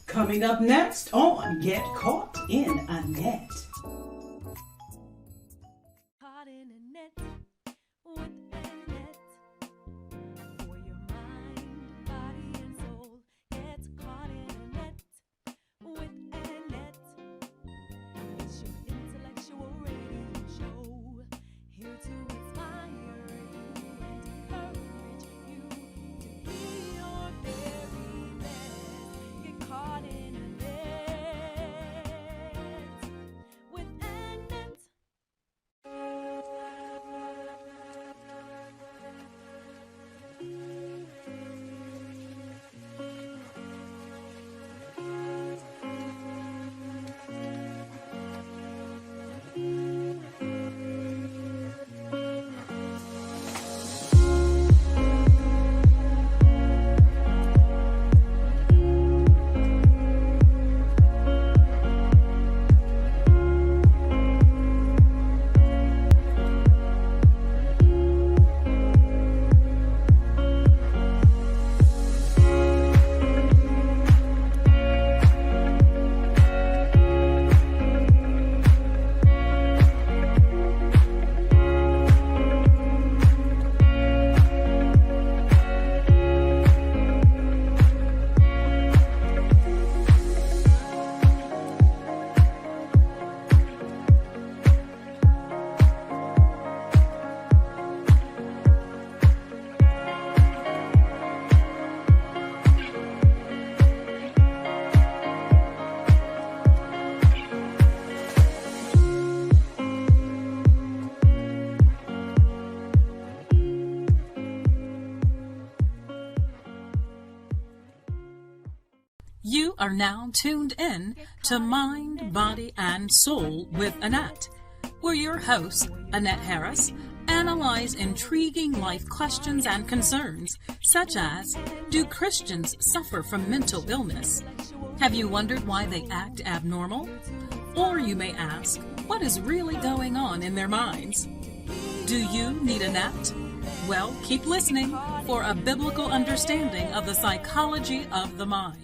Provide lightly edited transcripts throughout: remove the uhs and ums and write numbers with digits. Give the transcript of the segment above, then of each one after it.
Coming up next on Get Caught in a Net. Caught in a net with ANet. For your mind, body, and soul. Get caught in a net with ANet. It's your intellectual radio show. Here to inspire you and encourage you to be your very best. Get caught in a net with ANet. You are now tuned in to Mind, Body, and Soul with ANet, where your hosts, Annette Harris, analyze intriguing life questions and concerns, such as, do Christians suffer from mental illness? Have you wondered why they act abnormal? Or you may ask, what is really going on in their minds? Do you need a net? Well, keep listening for a biblical understanding of the psychology of the mind.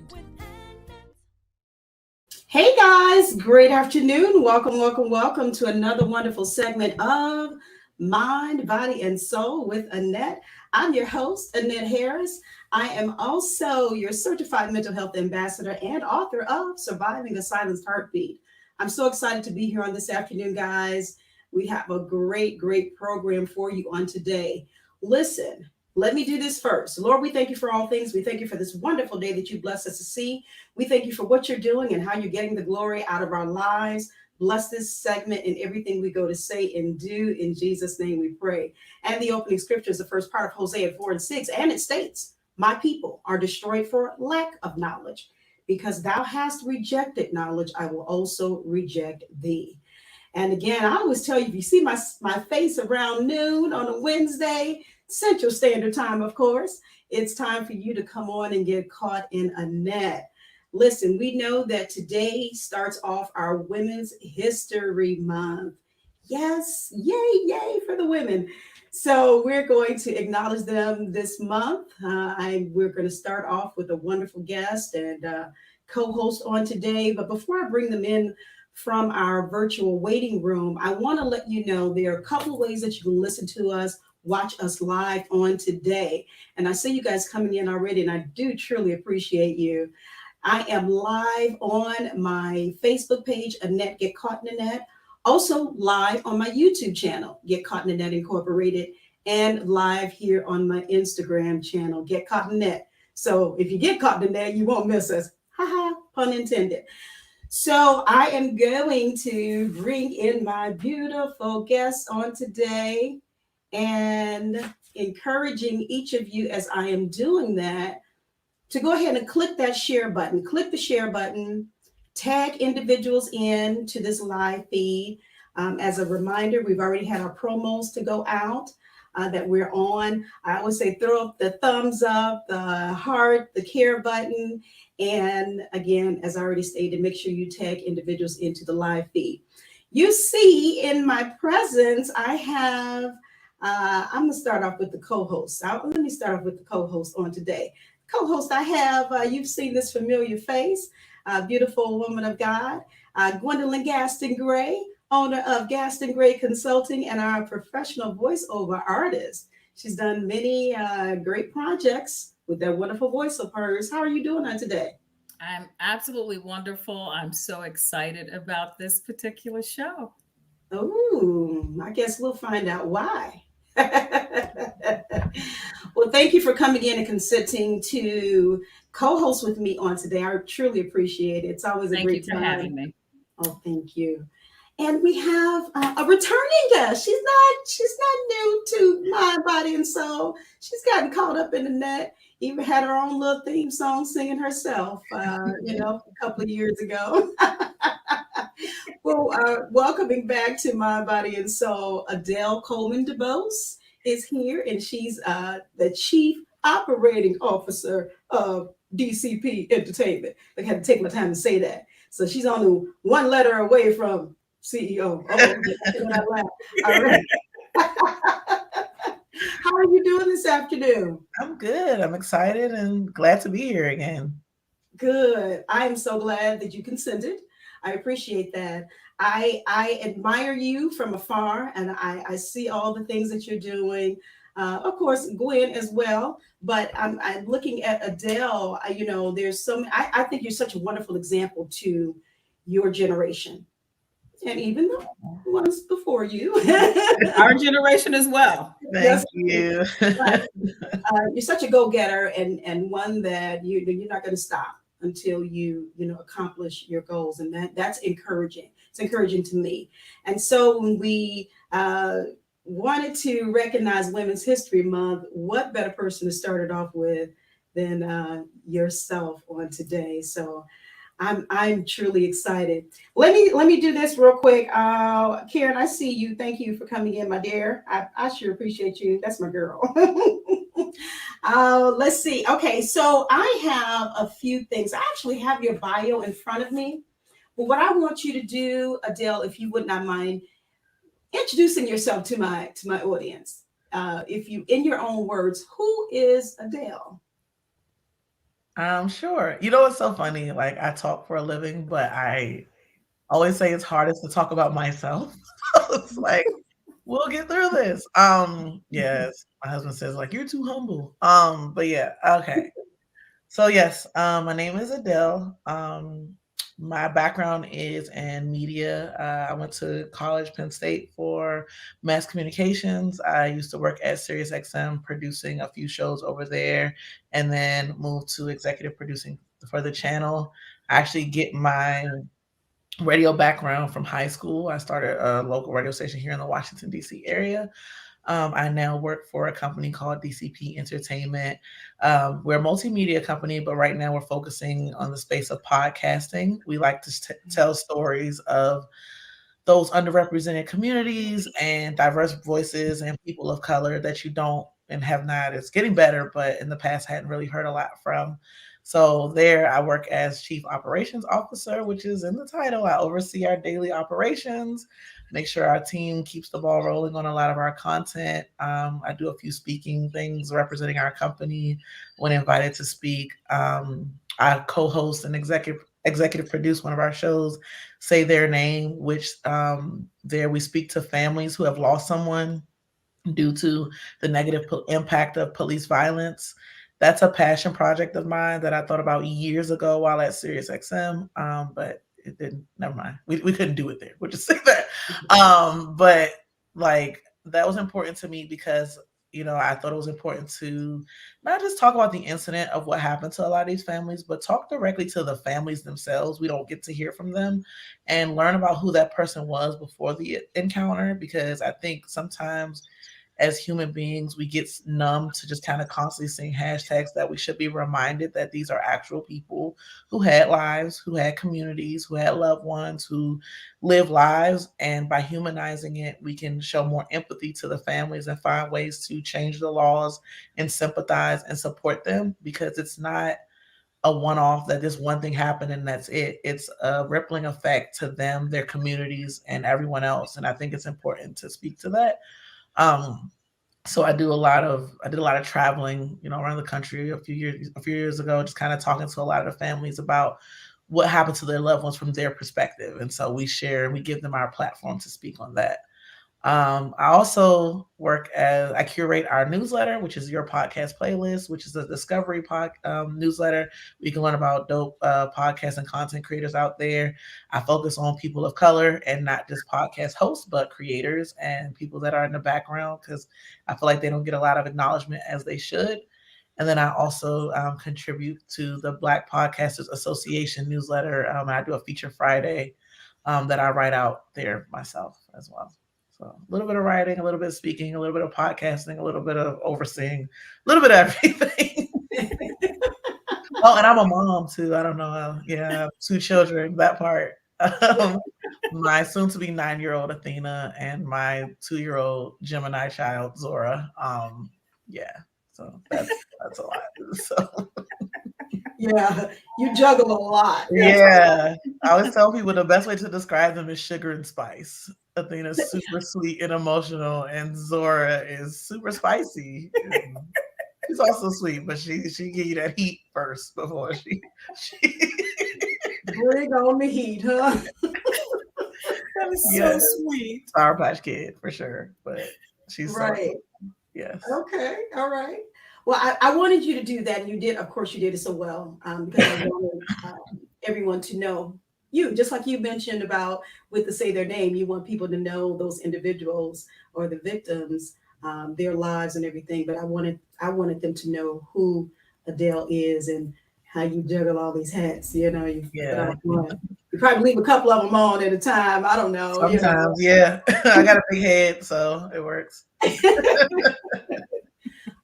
Hey guys, great afternoon. Welcome to another wonderful segment of Mind, Body, and Soul with ANet. I'm your host, Annette Harris. I am also your certified mental health ambassador and author of Surviving a Silenced Heartbeat. I'm so excited to be here on this afternoon, guys. We have a great program for you on today. Listen, let me do this first. Lord, we thank you for all things. We thank you for this wonderful day that you blessed us to see. We thank you for what you're doing and how you're getting the glory out of our lives. Bless this segment and everything we go to say and do. In Jesus' name we pray. And the opening scripture is the first part of Hosea 4:6. And it states, my people are destroyed for lack of knowledge. Because thou hast rejected knowledge, I will also reject thee. And again, I always tell you, if you see my face around noon on a Wednesday, Central Standard Time, of course, it's time for you to come on and get caught in a net. Listen, we know that today starts off our Women's History Month. Yes, yay for the women. So we're going to acknowledge them this month. We're going to start off with a wonderful guest and co-host on today. But before I bring them in from our virtual waiting room, I want to let you know there are a couple of ways that you can listen to us, watch us live on today. And I see you guys coming in already, and I do truly appreciate you. I am live on my Facebook page, ANet GetCaughtInANet, also live on my YouTube channel, GetCaughtInANet Incorporated, and live here on my Instagram channel, GetCaughtInANet. So if you get caught in that, you won't miss us. Haha, pun intended. So I am going to bring in my beautiful guests on today and encouraging each of you as I am doing that to go ahead and click that share button. Click the share button, tag individuals in to this live feed. As a reminder, we've already had our promos to go out that we're on. I always say throw up the thumbs up, the heart, the care button. And again, as I already stated, make sure you tag individuals into the live feed. You see in my presence, I have, I'm going to start off with the co-host. Let me start off with the co-host on today. Co-host, I have, you've seen this familiar face. beautiful woman of God, Gwendolyn Gaston Gray, owner of Gaston Gray Consulting and our professional voiceover artist. She's done many great projects with that wonderful voice of hers. How are you doing on today? I'm absolutely wonderful. I'm so excited about this particular show. Oh, I guess we'll find out why. Well, thank you for coming in and consenting to co-host with me on today. I truly appreciate it. It's always a Thank you great for time. having me. Oh, thank you. And we have a returning guest. She's not new to Mind, Body, and Soul. She's gotten caught up in the net. Even had her own little theme song singing herself. A couple of years ago. Well, welcoming back to My Body and Soul, Adell Coleman DuBose is here, and she's the Chief Operating Officer of DCP Entertainment. I had to take my time to say that. So she's only one letter away from CEO. Oh, all right. How are you doing this afternoon? I'm good. I'm excited and glad to be here again. Good. I am so glad that you consented. I appreciate that. I admire you from afar, and I see all the things that you're doing. Of course, Gwen as well. But I'm looking at Adell. There's I think you're such a wonderful example to your generation, and even the ones before you. Our generation as well. Thank you. But, you're such a go-getter, and one that you're not going to stop until you accomplish your goals, and that's encouraging. It's encouraging to me. And so when we wanted to recognize Women's History Month, what better person to start it off with than yourself on today? So I'm truly excited. Let me do this real quick. Karen, I see you. Thank you for coming in, my dear. I sure appreciate you. That's my girl. Let's see. Okay, so I have a few things. I actually have your bio in front of me. But what I want you to do, Adell, if you would not mind, introducing yourself to my audience. If you, in your own words, who is Adell? Sure. You know, it's so funny. Like, I talk for a living, but I always say it's hardest to talk about myself. It's like, we'll get through this. Yes, my husband says, like, you're too humble. But yeah, okay. So yes, my name is Adell. My background is in media. I went to college, Penn State, for mass communications. I used to work at SiriusXM producing a few shows over there, and then moved to executive producing for the channel. I actually get my radio background from high school. I started a local radio station here in the Washington, D.C. area. I now work for a company called DCP Entertainment. We're a multimedia company, but right now we're focusing on the space of podcasting. We like to tell stories of those underrepresented communities and diverse voices and people of color that you don't and have not. It's getting better, but in the past hadn't really heard a lot from. So there I work as Chief Operations Officer, which is in the title. I oversee our daily operations, make sure our team keeps the ball rolling on a lot of our content. I do a few speaking things representing our company when invited to speak. I co-host and executive produce one of our shows, Say Their Name, which there we speak to families who have lost someone due to the negative impact of police violence. That's a passion project of mine that I thought about years ago while at SiriusXM, but it didn't. Never mind. We couldn't do it there. We'll just say that. But like that was important to me because I thought it was important to not just talk about the incident of what happened to a lot of these families, but talk directly to the families themselves. We don't get to hear from them and learn about who that person was before the encounter, because I think sometimes as human beings, we get numb to just kind of constantly seeing hashtags that we should be reminded that these are actual people who had lives, who had communities, who had loved ones, who live lives. And by humanizing it, we can show more empathy to the families and find ways to change the laws and sympathize and support them, because it's not a one-off that this one thing happened and that's it. It's a rippling effect to them, their communities, and everyone else. And I think it's important to speak to that. So I did a lot of traveling, around the country a few years ago, just kind of talking to a lot of the families about what happened to their loved ones from their perspective. And so we share and we give them our platform to speak on that. I also I curate our newsletter, which is Your Podcast Playlist, which is a discovery newsletter. We can learn about dope podcasts and content creators out there. I focus on people of color and not just podcast hosts, but creators and people that are in the background, because I feel like they don't get a lot of acknowledgement as they should. And then I also contribute to the Black Podcasters Association newsletter. I do a feature Friday that I write out there myself as well. So a little bit of writing, a little bit of speaking, a little bit of podcasting, a little bit of overseeing, a little bit of everything. Oh, and I'm a mom too. I don't know. Yeah, I have 2 children, that part. My soon-to-be 9-year-old Athena and my 2-year-old Gemini child, Zora. Yeah, so that's a lot. So. Yeah, you juggle a lot. Yeah, I always tell people the best way to describe them is sugar and spice. Athena's super sweet and emotional, and Zora is super spicy. She's also sweet, but she give you that heat first before she... Bring on the heat, huh? That is so sweet. Sour Patch Kid for sure, but she's right. So, yes. Okay, all right. Well, I wanted you to do that, and you did. Of course, you did it so well, because I wanted everyone to know you, just like you mentioned about with the Say Their Name. You want people to know those individuals or the victims, their lives and everything. But I wanted them to know who Adell is and how you juggle all these hats. You know, you probably leave a couple of them on at a time. I don't know. Sometimes, yeah. I got a big head, so it works.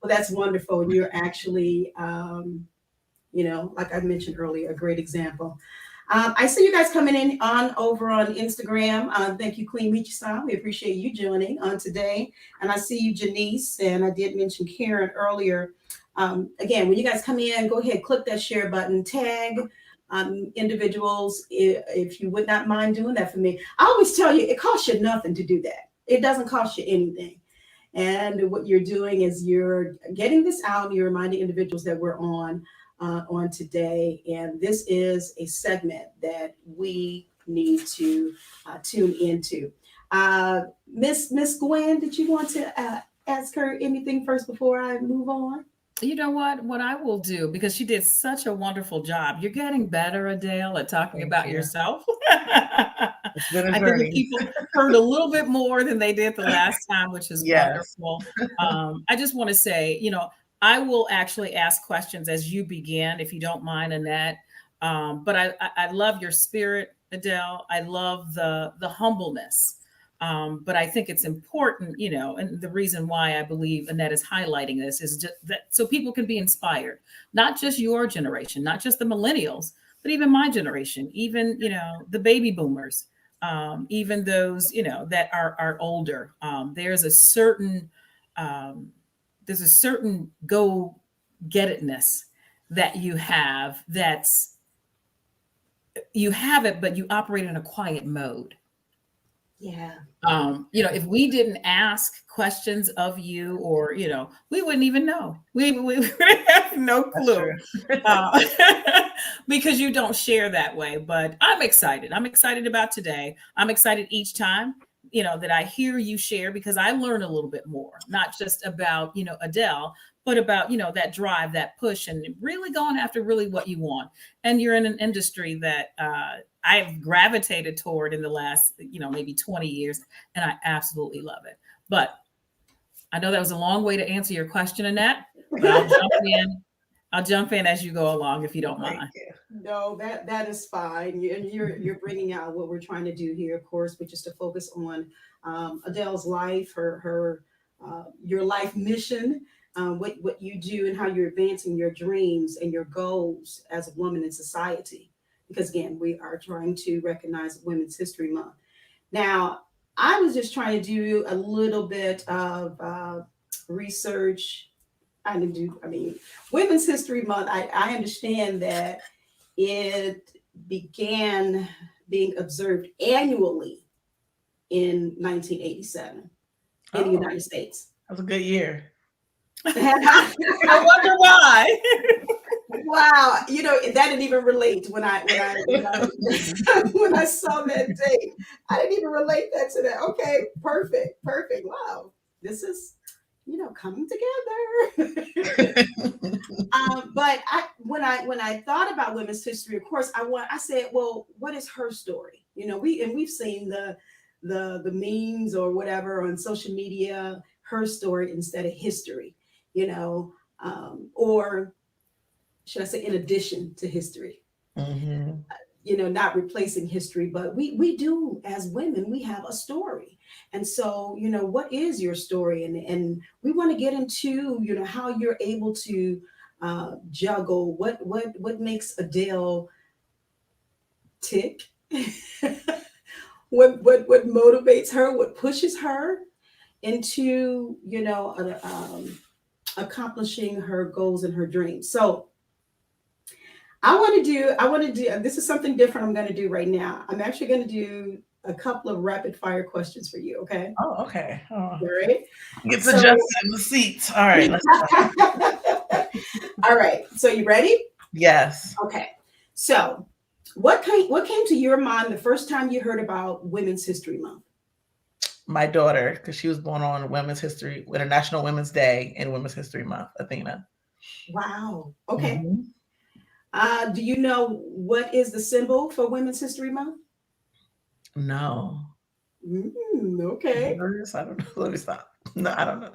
Well, that's wonderful. You're actually, like I mentioned earlier, a great example. I see you guys coming in over on Instagram. Thank you, Queen Michi-san. We appreciate you joining on today. And I see you, Janice, and I did mention Karen earlier. Again, when you guys come in, go ahead, click that share button, tag individuals if you would not mind doing that for me. I always tell you, it costs you nothing to do that. It doesn't cost you anything. And what you're doing is you're getting this out. You're reminding individuals that we're on today. And this is a segment that we need to tune into. Miss Gwen, did you want to ask her anything first before I move on? You know what I will do, because she did such a wonderful job. You're getting better, Adell, at talking about yourself. It's been a I think the people heard a little bit more than they did the last time, which is wonderful. I just want to say, I will actually ask questions as you begin, if you don't mind, Annette. But I love your spirit, Adell. I love the humbleness. But I think it's important, and the reason why I believe Annette is highlighting this is just that so people can be inspired, not just your generation, not just the millennials, but even my generation, even, the baby boomers, even those, that are older. There's a certain go get itness that you have you have it, but you operate in a quiet mode. Yeah. If we didn't ask questions of you, or, we wouldn't even know. We have no clue because you don't share that way. But I'm excited. I'm excited about today. I'm excited each time, that I hear you share, because I learn a little bit more, not just about, Adell, but about, that drive, that push, and really going after really what you want. And you're in an industry that, I've gravitated toward in the last, maybe 20 years, and I absolutely love it. But I know that was a long way to answer your question, Annette, but I'll jump in as you go along, if you don't mind. No, that is fine. And you're bringing out what we're trying to do here, of course, which is to focus on Adell's life, her your life mission, what you do and how you're advancing your dreams and your goals as a woman in society. Because again, we are trying to recognize Women's History Month. Now, I was just trying to do a little bit of research. Women's History Month, I understand that it began being observed annually in 1987 in the United States. That was a good year. I wonder why. Wow, that didn't even relate when I when I saw that date. I didn't even relate that to that. Okay, perfect. Wow, this is coming together. But when I thought about women's history, of course, I said, well, what is her story? We've seen the memes or whatever on social media, her story instead of history, or should I say, in addition to history, not replacing history, but we do, as women, we have a story. And so, what is your story? And we want to get into, how you're able to juggle what makes Adell tick, what motivates her, what pushes her into, accomplishing her goals and her dreams. So I want to do, this is something different I'm going to do right now. I'm actually going to do a couple of rapid fire questions for you. Okay. Oh, okay. Oh. All right. Gets adjusted in the seats. All right. Let's go. All right. So you ready? Yes. Okay. So what came to your mind the first time you heard about Women's History Month? My daughter, because she was born on International Women's Day and Women's History Month, Athena. Wow. Okay. Do you know what is the symbol for Women's History Month? No. Okay. I don't know. Let me stop. No, I don't know.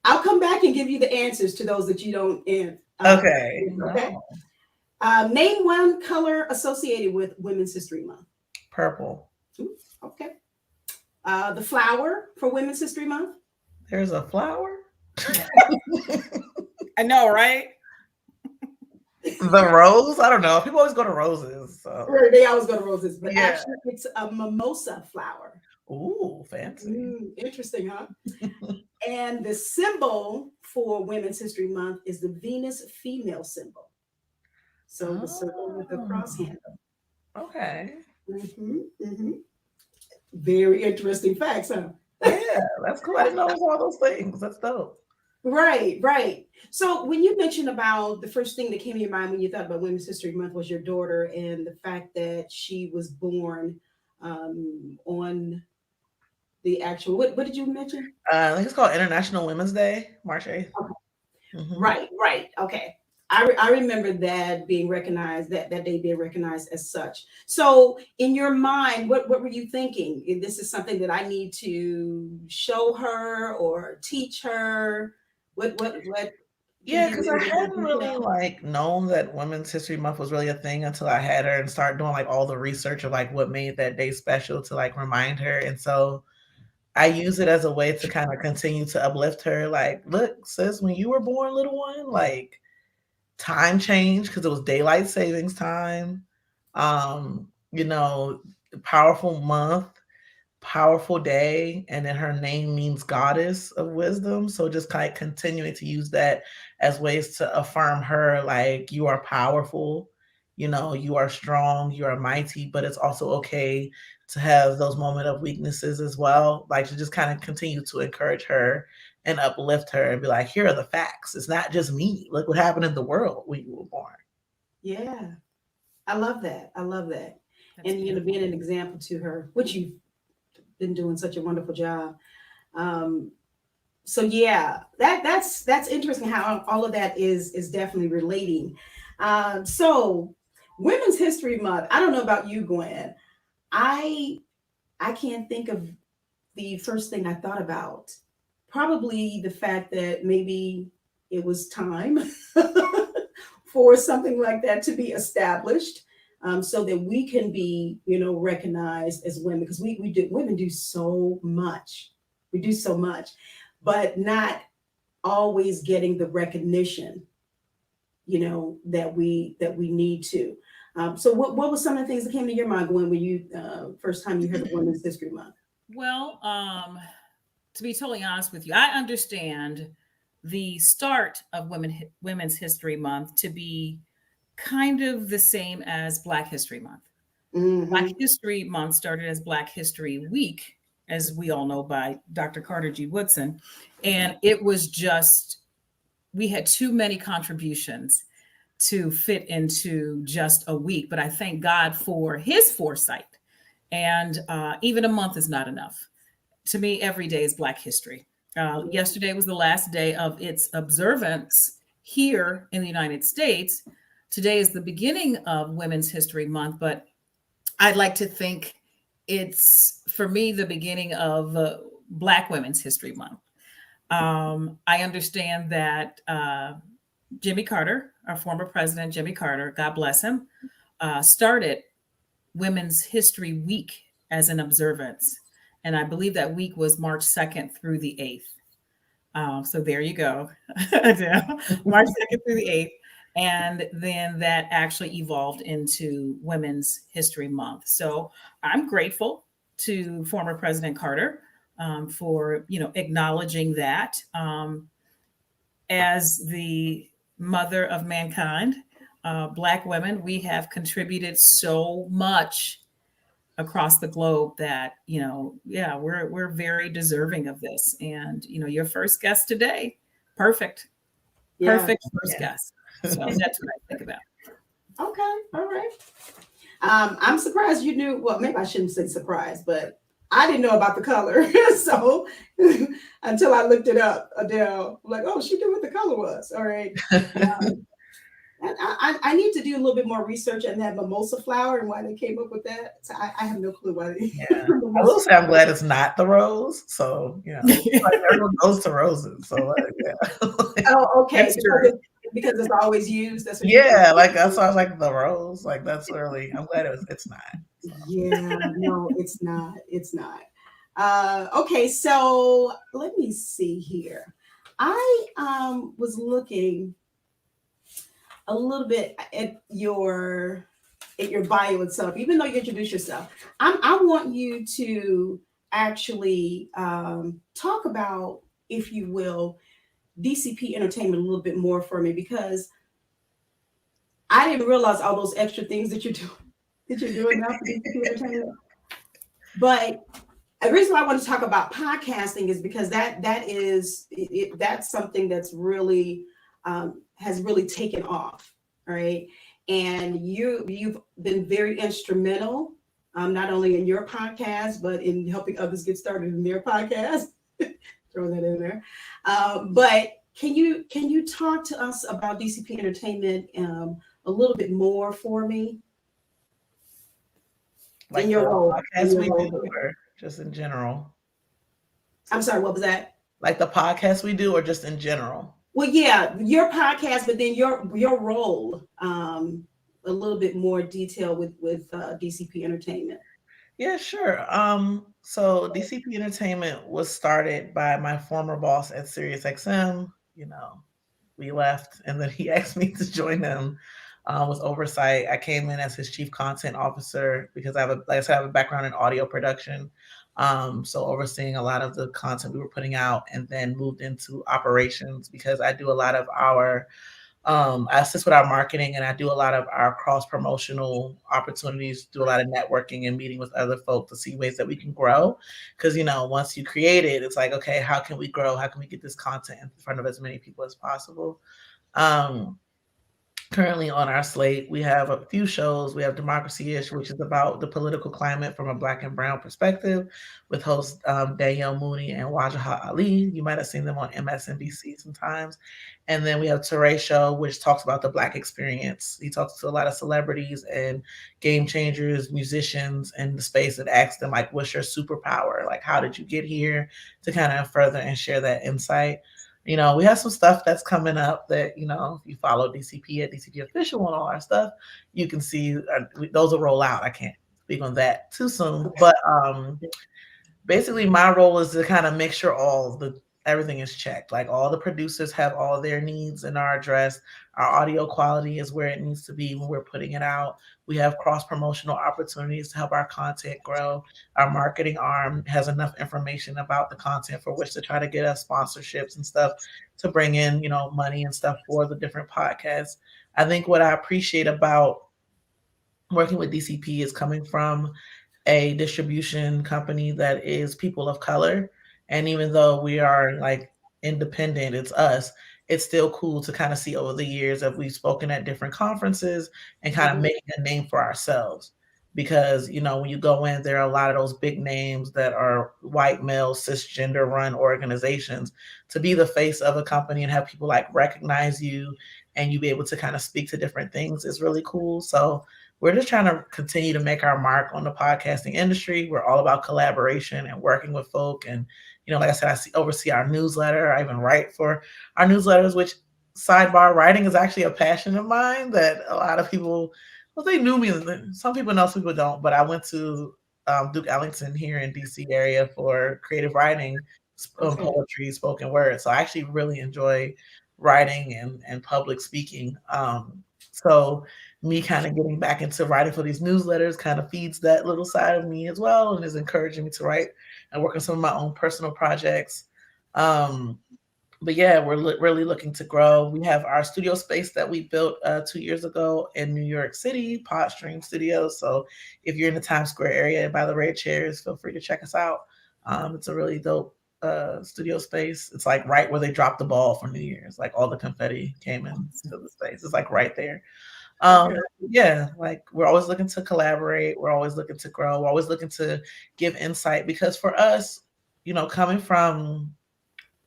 I'll come back and give you the answers to those that you don't. Okay. Okay. No. Name one color associated with Women's History Month. Purple. Okay. The flower for Women's History Month. There's a flower? I know, right? The rose? I don't know. People always go to roses. So. Right, they always go to roses, but Yeah. actually it's a mimosa flower. Ooh, fancy. Interesting, huh? And the symbol for Women's History Month is the Venus female symbol. So the symbol with the cross handle. Okay. Very interesting facts, huh? Yeah, that's cool. I didn't know all those things. That's dope. Right. So when you mentioned about the first thing that came to your mind when you thought about Women's History Month was your daughter and the fact that she was born on the actual, what did you mention? I think it's called International Women's Day, March 8th. Okay. Right. Okay. I remember that being recognized, that day being recognized as such. So in your mind, what were you thinking? This is something that I need to show her or teach her? What? Yeah, because I hadn't really known that Women's History Month was really a thing until I had her and started doing all the research of what made that day special to remind her. And so I use it as a way to kind of continue to uplift her. Look, sis, when you were born, little one, time changed because it was daylight savings time. Powerful month, powerful day, and then her name means goddess of wisdom. So just continuing to use that as ways to affirm her, you are powerful, you are strong, you are mighty, but it's also okay to have those moments of weaknesses as well. To just kind of continue to encourage her and uplift her and be here are the facts. It's not just me. Look what happened in the world when you were born. Yeah. I love that. That's and, beautiful. Being an example to her, which you've been doing such a wonderful job. So yeah, that's interesting how all of that is definitely relating. So Women's History Month, I don't know about you, Gwen. I can't think of the first thing I thought about. Probably the fact that maybe it was time for something like that to be established, so that we can be, recognized as women, because women do so much. We do so much, but not always getting the recognition, that we need to. So what was some of the things that came to your mind, Gwen, when you first time you heard of Women's History Month? Well, to be totally honest with you, I understand the start of Women's History Month to be kind of the same as Black History Month. Mm-hmm. Black History Month started as Black History Week, as we all know, by Dr. Carter G. Woodson. And it was just, we had too many contributions. to fit into just a week, but I thank God for his foresight. And even a month is not enough. To me, every day is Black History. Yesterday was the last day of its observance here in the United States. Today is the beginning of Women's History Month, but I'd like to think it's, for me, the beginning of Black Women's History Month. I understand that Jimmy Carter, our former president, Jimmy Carter, God bless him, started Women's History Week as an observance. And I believe that week was March 2nd through the 8th. So there you go, Adell. March 2nd through the 8th. And then that actually evolved into Women's History Month. So I'm grateful to former President Carter for, acknowledging that. As the mother of mankind, Black women, we have contributed so much across the globe that, we're very deserving of this. And, your first guest today, perfect first guest. So that's what I think about. Okay. All right. I'm surprised you knew. Well, maybe I shouldn't say surprised, but I didn't know about the color. So until I looked it up, Adell, I'm like, oh, she knew what the color was. All right. I need to do a little bit more research on that mimosa flower and why they came up with that. So I have no clue why they. Yeah. I will say I'm glad it's not the rose. So, like everyone goes to roses. So, yeah. Oh, okay. Because it's always used. That's what that's why I was like the rose. Like that's really. I'm glad it's not. So. Yeah, no, it's not. It's not. Okay, so let me see here. I was looking a little bit at your bio itself, even though you introduce yourself. I want you to actually talk about, if you will, DCP Entertainment a little bit more for me, because I didn't realize all those extra things that you're doing now for DCP Entertainment. But the reason why I want to talk about podcasting is because that's something that's really has really taken off, right? And you've been very instrumental, not only in your podcast, but in helping others get started in their podcast. Throw that in there. But can you talk to us about DCP Entertainment a little bit more for me? Like in your role, podcast we do, or just in general? I'm sorry, what was that? Like the podcast we do, or just in general? Well, yeah, your podcast, but then your role, a little bit more detail with DCP Entertainment. Yeah, sure. So DCP Entertainment was started by my former boss at SiriusXM. We left, and then he asked me to join them with oversight. I came in as his chief content officer because I have a background in audio production. So overseeing a lot of the content we were putting out, and then moved into operations because I do a lot of our I assist with our marketing, and I do a lot of our cross-promotional opportunities, do a lot of networking and meeting with other folks to see ways that we can grow. Because, once you create it, it's like, okay, how can we grow? How can we get this content in front of as many people as possible? Currently on our slate, we have a few shows. We have Democracy-ish, which is about the political climate from a Black and Brown perspective, with hosts Danielle Mooney and Wajahat Ali. You might have seen them on MSNBC sometimes. And then we have Teray Show, which talks about the Black experience. He talks to a lot of celebrities and game changers, musicians in the space, and asks them, like, what's your superpower? Like, how did you get here? To kind of further and share that insight. We have some stuff that's coming up that, if you follow DCP at DCP Official and all our stuff, you can see those will roll out. I can't speak on that too soon. But basically, my role is to kind of make sure everything is checked. Like all the producers have all their needs and are addressed. Our audio quality is where it needs to be when we're putting it out. We have cross-promotional opportunities to help our content grow. Our marketing arm has enough information about the content for which to try to get us sponsorships and stuff to bring in, money and stuff for the different podcasts. I think what I appreciate about working with DCP is coming from a distribution company that is people of color. And even though we are like independent, it's us. it's still cool to kind of see over the years that we've spoken at different conferences and kind of making a name for ourselves. Because, you know, when you go in, there are a lot of those big names that are white male cisgender run organizations. To be the face of a company and have people like recognize you and you be able to kind of speak to different things is really cool. So we're just trying to continue to make our mark on the podcasting industry. We're all about collaboration and working with folk. And, you know, like I said, oversee our newsletter. I even write for our newsletters, which, sidebar, writing is actually a passion of mine that a lot of people, well, they knew me. Some people know, some people don't. But I went to Duke Ellington here in DC area for creative writing, poetry, spoken word. So I actually really enjoy writing and public speaking. So me kind of getting back into writing for these newsletters kind of feeds that little side of me as well, and is encouraging me to write and work on some of my own personal projects. But yeah, we're really looking to grow. We have our studio space that we built 2 years ago in New York City, Podstream Studios. So if you're in the Times Square area by the red chairs, feel free to check us out. It's a really dope studio space. It's like right where they dropped the ball for New Year's. Like all the confetti came into the space. It's like right there. Yeah, like we're always looking to collaborate. We're always looking to grow. We're always looking to give insight, because for us, you know, coming from,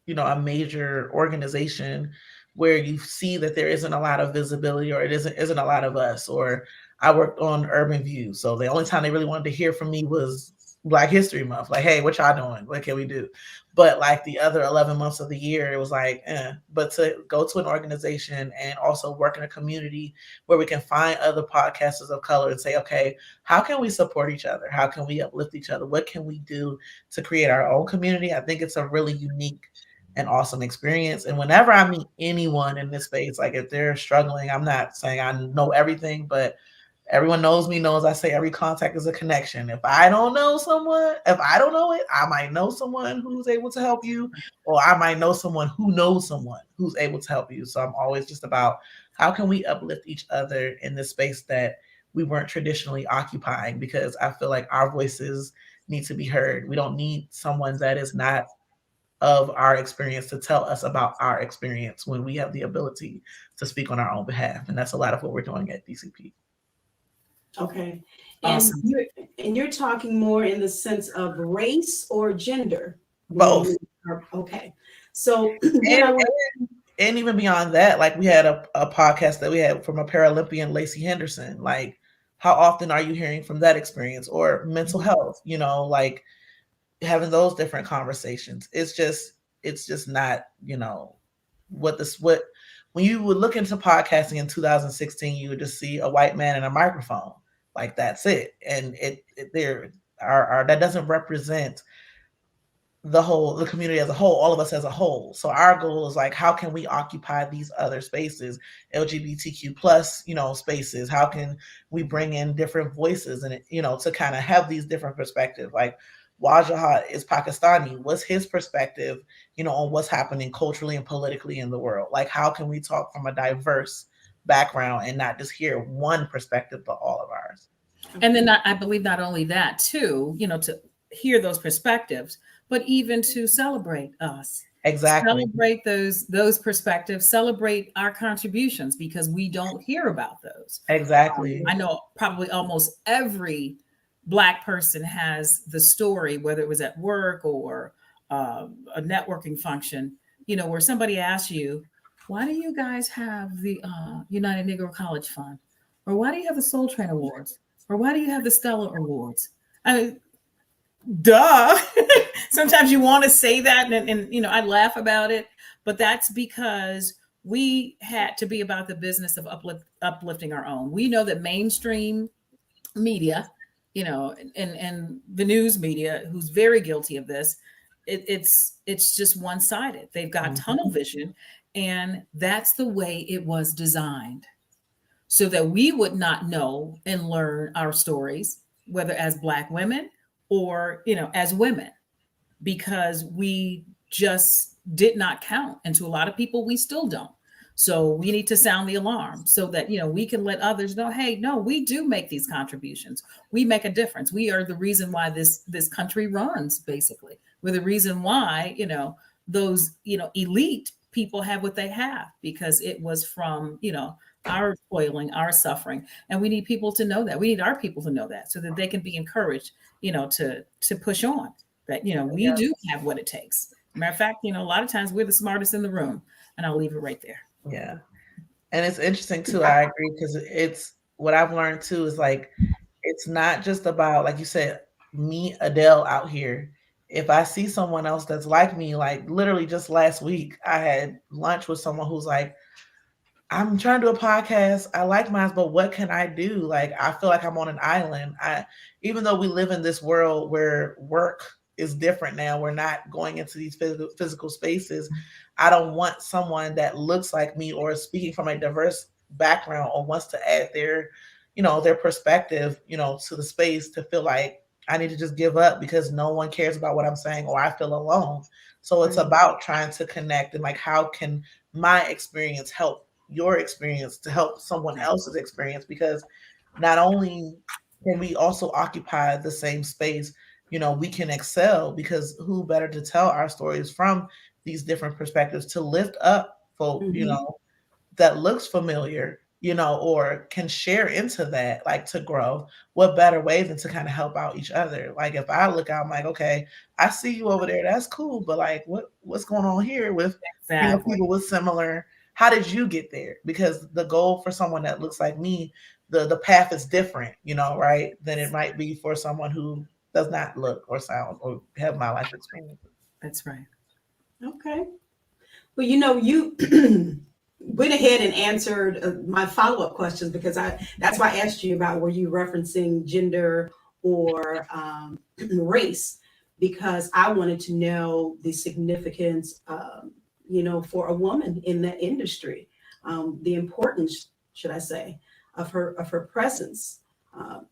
you know, a major organization where you see that there isn't a lot of visibility, or it isn't a lot of us. Or I worked on Urban View, so the only time they really wanted to hear from me was Black History Month. Like, hey, what y'all doing? What can we do? But like the other 11 months of the year, it was like, But to go to an organization and also work in a community where we can find other podcasters of color and say, okay, how can we support each other? How can we uplift each other? What can we do to create our own community? I think it's a really unique and awesome experience. And whenever I meet anyone in this space, like if they're struggling, I'm not saying I know everything, but everyone knows me, knows I say every contact is a connection. If I don't know someone, if I don't know it, I might know someone who's able to help you, or I might know someone who knows someone who's able to help you. So I'm always just about how can we uplift each other in this space that we weren't traditionally occupying, because I feel like our voices need to be heard. We don't need someone that is not of our experience to tell us about our experience when we have the ability to speak on our own behalf. And that's a lot of what we're doing at DCP. Okay. Awesome. And you're talking more in the sense of race or gender? Both. Okay. So and even beyond that, like we had a podcast that we had from a Paralympian, Lacey Henderson. Like, how often are you hearing from that experience? Or mental health, you know, like having those different conversations. It's just not, you know, what when you would look into podcasting in 2016, you would just see a white man and a microphone. Like, that's it. And that doesn't represent the community as a whole, all of us as a whole. So our goal is like, how can we occupy these other spaces, LGBTQ plus, you know, spaces? How can we bring in different voices and, you know, to kind of have these different perspectives? Like, Wajahat is Pakistani. What's his perspective, you know, on what's happening culturally and politically in the world? Like, how can we talk from a diverse background and not just hear one perspective, but all of ours? And then I believe not only that too, you know, to hear those perspectives, but even to celebrate us. Exactly. Celebrate those perspectives, celebrate our contributions, because we don't hear about those. Exactly. I know probably almost every Black person has the story, whether it was at work or a networking function, you know, where somebody asks you, why do you guys have the United Negro College Fund? Or why do you have the Soul Train Awards? Or why do you have the Stellar Awards? Duh. Sometimes you want to say that and, you know, I laugh about it, but that's because we had to be about the business of uplifting our own. We know that mainstream media, you know, and the news media, who's very guilty of this, it's just one-sided. They've got tunnel vision, and that's the way it was designed, so that we would not know and learn our stories, whether as Black women or, you know, as women, because we just did not count. And to a lot of people, we still don't. So we need to sound the alarm so that, you know, we can let others know, hey, no, we do make these contributions. We make a difference. We are the reason why this country runs, basically. We're the reason why, you know, those, you know, elite people have what they have because it was from, our toiling, our suffering. And we need people to know that. We need our people to know that so that they can be encouraged, to push on that, we do have what it takes. Matter of fact, a lot of times we're the smartest in the room, and I'll leave it right there. Yeah. And it's interesting too. I agree, because it's what I've learned too is like, it's not just about, like you said, me, Adell out here. If I see someone else that's like me, like literally just last week, I had lunch with someone who's like, I'm trying to do a podcast. I like mine, but what can I do? Like, I feel like I'm on an island. Even though we live in this world where work is different now, we're not going into these physical spaces. I don't want someone that looks like me or is speaking from a diverse background or wants to add their, their perspective, to the space to feel like I need to just give up because no one cares about what I'm saying or I feel alone. So it's about trying to connect and like, how can my experience help your experience to help someone else's experience? Because not only can we also occupy the same space, we can excel, because who better to tell our stories from these different perspectives to lift up folk, that looks familiar, or can share into that, like to grow. What better way than to kind of help out each other? Like if I look out, I'm like, okay, I see you over there. That's cool. But like, what's going on here with people with similar, how did you get there? Because the goal for someone that looks like me, the path is different, right? Than it might be for someone who does not look or sound or have my life experience. That's right. Okay. Well, you went ahead and answered my follow-up questions, because that's why I asked you about, were you referencing gender or race? Because I wanted to know the significance, for a woman in that industry, the importance, should I say, of her presence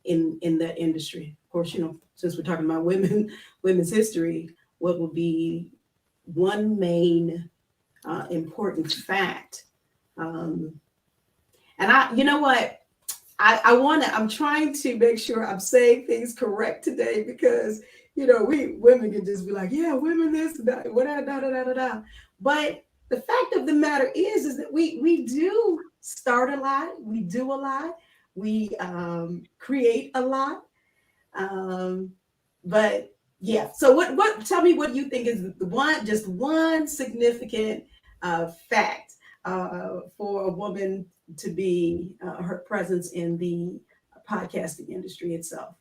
in that industry. Of course, since we're talking about women's history, what would be one main important fact? And you know what? I'm trying to make sure I'm saying things correct today, because, we women can just be like, yeah, women this, that, whatever, da, da, da, da, da. But the fact of the matter is that we do start a lot, we do a lot, we create a lot. But yeah, so what? Tell me what you think is just one significant fact for a woman to be her presence in the podcasting industry itself.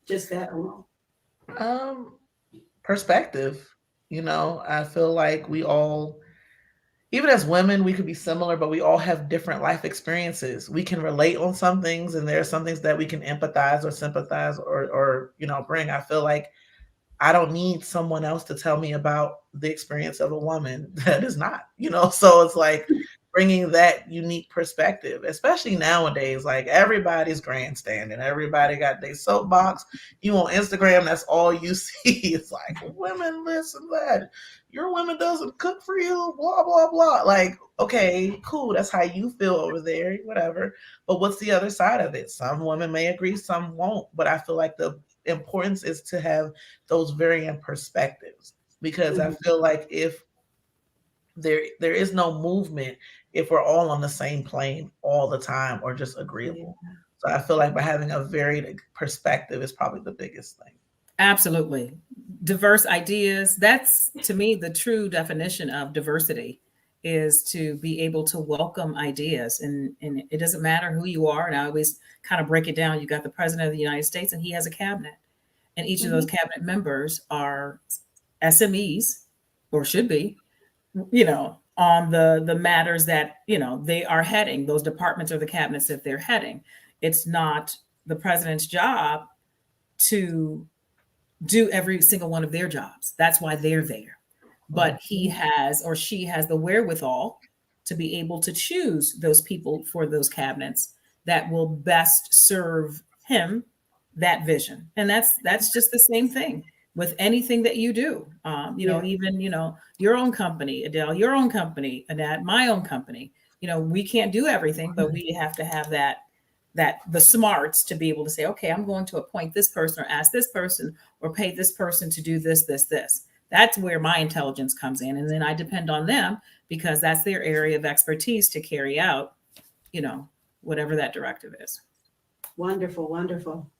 Just that alone. Perspective. I feel like we all, even as women, we could be similar, but we all have different life experiences. We can relate on some things, and there are some things that we can empathize or sympathize or bring. I feel like I don't need someone else to tell me about the experience of a woman that is not, so it's like bringing that unique perspective, especially nowadays. Like everybody's grandstanding, everybody got their soapbox. You on Instagram, that's all you see. It's like, women this and that. Your woman doesn't cook for you, blah, blah, blah. Like, okay, cool. That's how you feel over there, whatever. But what's the other side of it? Some women may agree, some won't. But I feel like the importance is to have those varying perspectives, because I feel like if there is no movement if we're all on the same plane all the time or just agreeable. So I feel like by having a varied perspective is probably the biggest thing. Absolutely. Diverse ideas. That's, to me, the true definition of diversity, is to be able to welcome ideas. And it doesn't matter who you are. And I always kind of break it down. You got the president of the United States, and he has a cabinet. And each of those cabinet members are SMEs, or should be, on the matters that, they are heading, those departments or the cabinets that they're heading. It's not the president's job to do every single one of their jobs. That's why they're there. But he has, or she has, the wherewithal to be able to choose those people for those cabinets that will best serve him, that vision. And that's just the same thing with anything that you do. Even, your own company, Adell, your own company, Annette, my own company. We can't do everything, but we have to have that the smarts to be able to say, okay, I'm going to appoint this person or ask this person or pay this person to do this, this, this. That's where my intelligence comes in. And then I depend on them because that's their area of expertise to carry out, whatever that directive is. Wonderful, wonderful.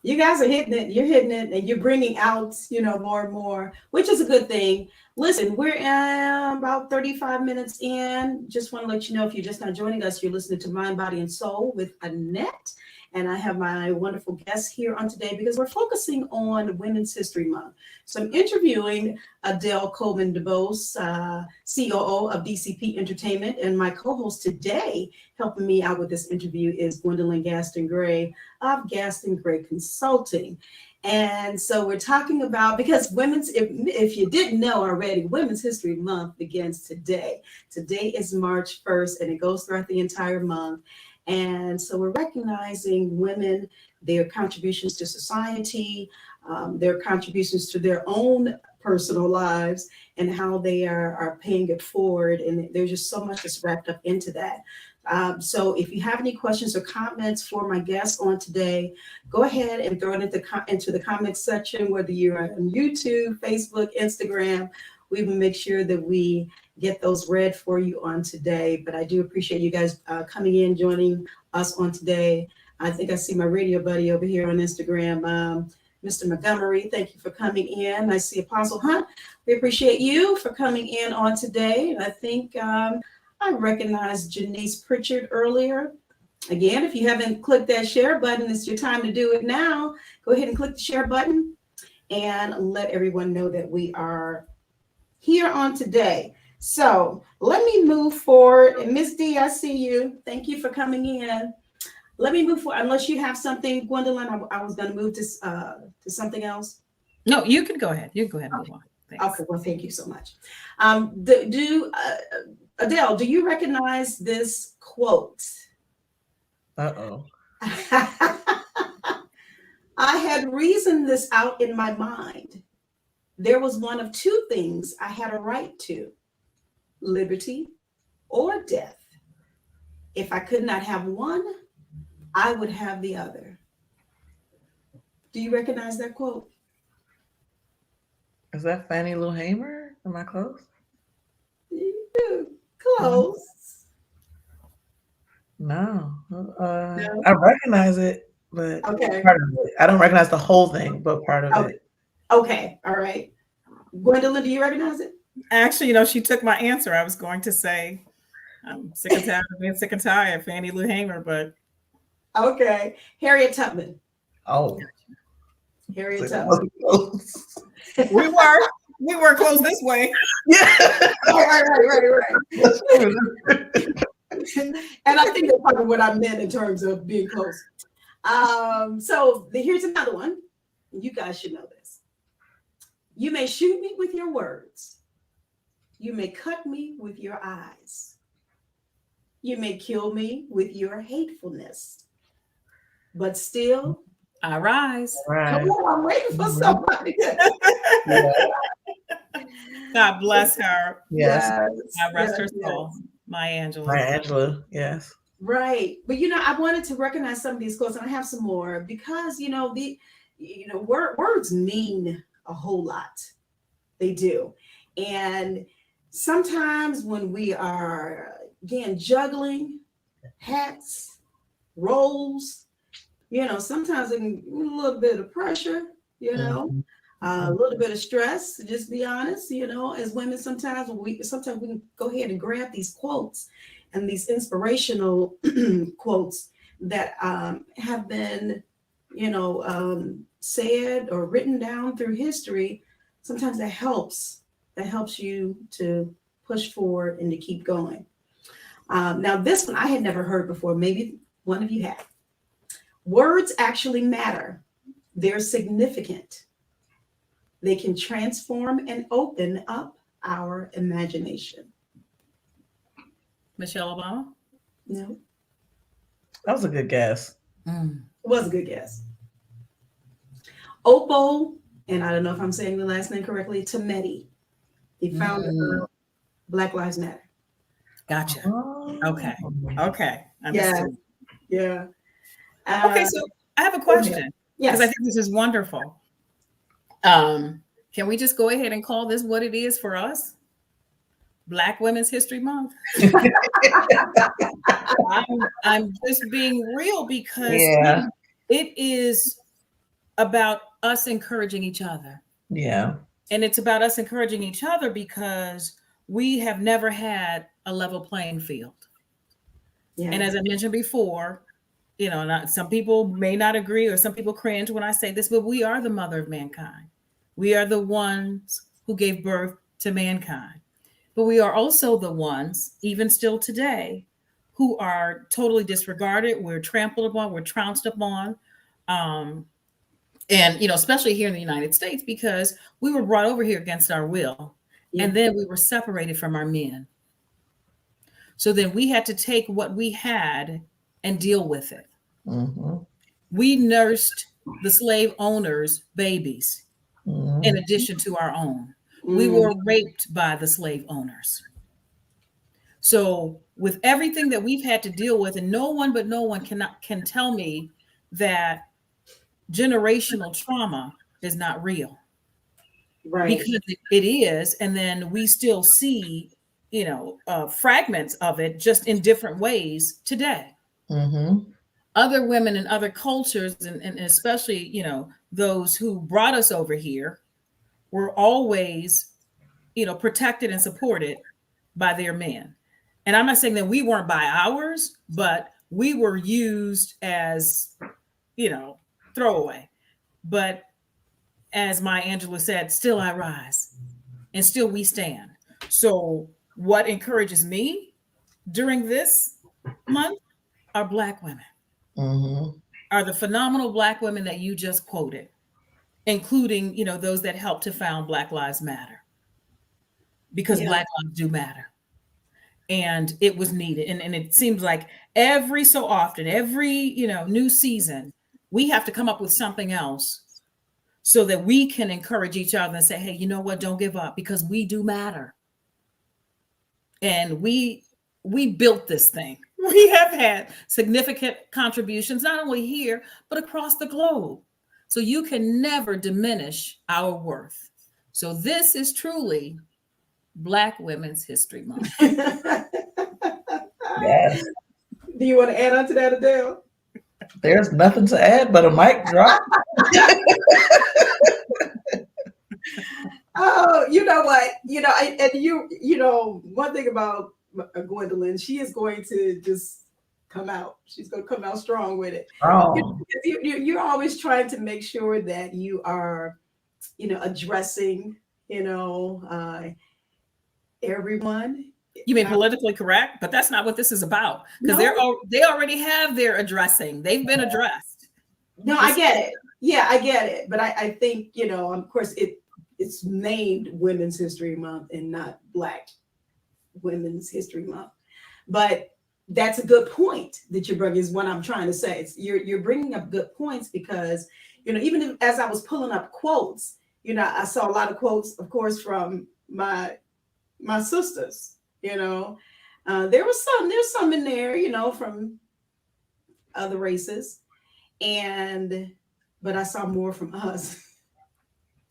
You guys are hitting it. You're hitting it, and you're bringing out, more and more, which is a good thing. Listen, we're about 35 minutes in. Just want to let you know, if you're just not joining us, you're listening to Mind, Body, and Soul with ANet. And I have my wonderful guests here on today because we're focusing on Women's History Month. So I'm interviewing Adell DuBose, COO of DCP Entertainment. And my co-host today, helping me out with this interview, is Gwendolyn Gaston Gray of Gaston Gray Consulting. And so we're talking about, because if you didn't know already, Women's History Month begins today. Today is March 1st, and it goes throughout the entire month. And so we're recognizing women, their contributions to society, their contributions to their own personal lives, and how they are paying it forward. And there's just so much that's wrapped up into that. So if you have any questions or comments for my guests on today, go ahead and throw it into the comments section, whether you're on YouTube, Facebook, Instagram. We will make sure that we get those read for you on today. But I do appreciate you guys coming in, joining us on today. I think I see my radio buddy over here on Instagram, Mr. Montgomery. Thank you for coming in. I see Apostle Hunt. We appreciate you for coming in on today. I think I recognized Janice Pritchard earlier. Again, if you haven't clicked that share button, it's your time to do it now. Go ahead and click the share button and let everyone know that we are here on today. So let me move forward. And Miss D, I see you. Thank you for coming in. Let me move forward. Unless you have something, Gwendolyn, I was going to move to something else. No, you can go ahead. You can go ahead and move on. Thanks. Okay, well, thank you so much. Adell, do you recognize this quote? Uh-oh. I had reasoned this out in my mind. There was one of two things I had a right to: liberty or death. If I could not have one, I would have the other. Do you recognize that quote? Is that Fannie Lou Hamer? Am I close? You do. Close. No. No? I recognize it, but Okay. part of it. I don't recognize the whole thing, but part of it. Okay. All right. Gwendolyn, do you recognize it? Actually, she took my answer. I was going to say, I'm sick and tired of being sick and tired of Fannie Lou Hamer, but. Okay. Harriet Tubman. Oh. Harriet So Tubman. We were close this way. Yeah. Right. And I think that's probably what I meant in terms of being close. So here's another one. You guys should know this. You may shoot me with your words. You may cut me with your eyes. You may kill me with your hatefulness. But still, I rise. Right. come on, I'm waiting for somebody. Yeah. God bless her. Yes. God rest her soul. Maya Angelou. Maya Angelou. Yes. Right. But I wanted to recognize some of these quotes, and I have some more because words mean a whole lot. They do. And sometimes when we are juggling hats, roles, sometimes it can be a little bit of pressure, a little bit of stress, to just be honest, as women, sometimes we can go ahead and grab these quotes and these inspirational quotes that have been, said or written down through history. Sometimes that helps you to push forward and to keep going. Now, this one I had never heard before. Maybe one of you have. Words actually matter. They're significant. They can transform and open up our imagination. Michelle Obama? No, That was a good guess. it was a good guess. Oppo, and I don't know if I'm saying the last name correctly, Tometi, the founder of Black Lives Matter. Gotcha. Oh. Okay. Understood. Yeah. Okay, so I have a question. Yes. Because I think this is wonderful. Can we just go ahead and call this what it is for us? Black Women's History Month. I'm just being real because it is about us encouraging each other. Yeah. And it's about us encouraging each other because we have never had a level playing field. Yeah. And as I mentioned before, you know, some people may not agree or some people cringe when I say this, but we are the mother of mankind. We are the ones who gave birth to mankind. But we are also the ones, even still today, who are totally disregarded. We're trampled upon, we're trounced upon. And, you know, especially here in the United States, because we were brought over here against our will. Yeah. And then we were separated from our men. So then we had to take what we had and deal with it. Mm-hmm. We nursed the slave owners' babies in addition to our own. We were raped by the slave owners. So with everything that we've had to deal with, and no one can tell me that generational trauma is not real. Right. Because it is. And then we still see, you know, fragments of it just in different ways today. Mm-hmm. Other women in other cultures, and especially, you know, those who brought us over here, were always, you know, protected and supported by their men. And I'm not saying that we weren't by ours, but we were used as, you know, throwaway. But as Maya Angelou said, still I rise and still we stand. So what encourages me during this month are Black women, are the phenomenal Black women that you just quoted, including, you know, those that helped to found Black Lives Matter, because Black lives do matter. And it was needed. And it seems like every so often, every, you know, new season, we have to come up with something else so that we can encourage each other and say, hey, you know what, don't give up, because we do matter. And we built this thing. We have had significant contributions, not only here, but across the globe. So you can never diminish our worth. So this is truly Black Women's History Month. Yes. Do you want to add on to that, Adell? There's nothing to add but a mic drop. Oh, you know what? You know, you know, one thing about Gwendolyn, she is going to just come out. She's going to come out strong with it. Oh. You're always trying to make sure that you are, you know, addressing, you know, everyone. You mean politically correct? But that's not what this is about, because they already have their addressing. They've been addressed. No, I get it. Yeah, I get it. But I think, you know, of course, it's named Women's History Month and not Black Women's History Month. But that's a good point that you're bringing, is what I'm trying to say. You're bringing up good points, because, you know, even as I was pulling up quotes, you know, I saw a lot of quotes, of course, from my sisters. You know, there's some in there, you know, from other races, but I saw more from us.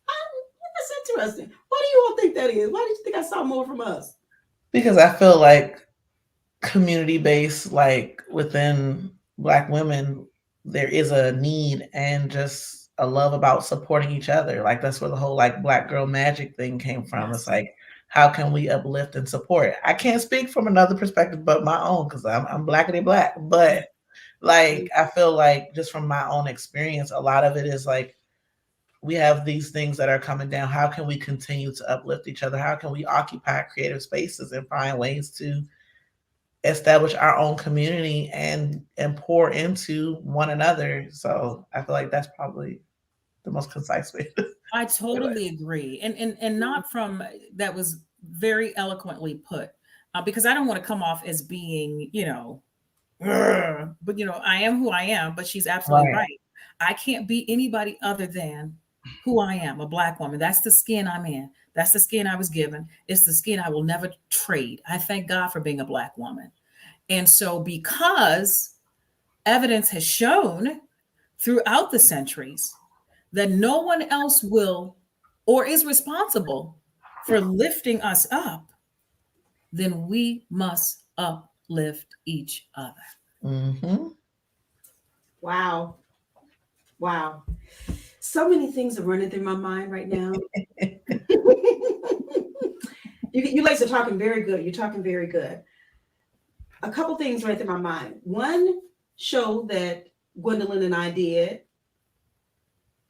That's interesting. Why do you all think that is? Why did you think I saw more from us? Because I feel like community-based, like within Black women, there is a need and just a love about supporting each other. Like that's where the whole like Black girl magic thing came from. It's like, how can we uplift and support? I can't speak from another perspective but my own, because I'm Blackity Black. But like, I feel like just from my own experience, a lot of it is like, we have these things that are coming down. How can we continue to uplift each other? How can we occupy creative spaces and find ways to establish our own community and pour into one another? So I feel like that's probably the most concise way. I totally agree. And not from, that was very eloquently put, because I don't want to come off as being, you know, but, you know, I am who I am, but she's absolutely right. I can't be anybody other than who I am, a Black woman. That's the skin I'm in. That's the skin I was given. It's the skin I will never trade. I thank God for being a Black woman. And so because evidence has shown throughout the centuries that no one else will or is responsible for lifting us up, then we must uplift each other. Mm-hmm. Wow. Wow. So many things are running through my mind right now. You ladies are talking very good. You're talking very good. A couple things right through my mind. One show that Gwendolyn and I did,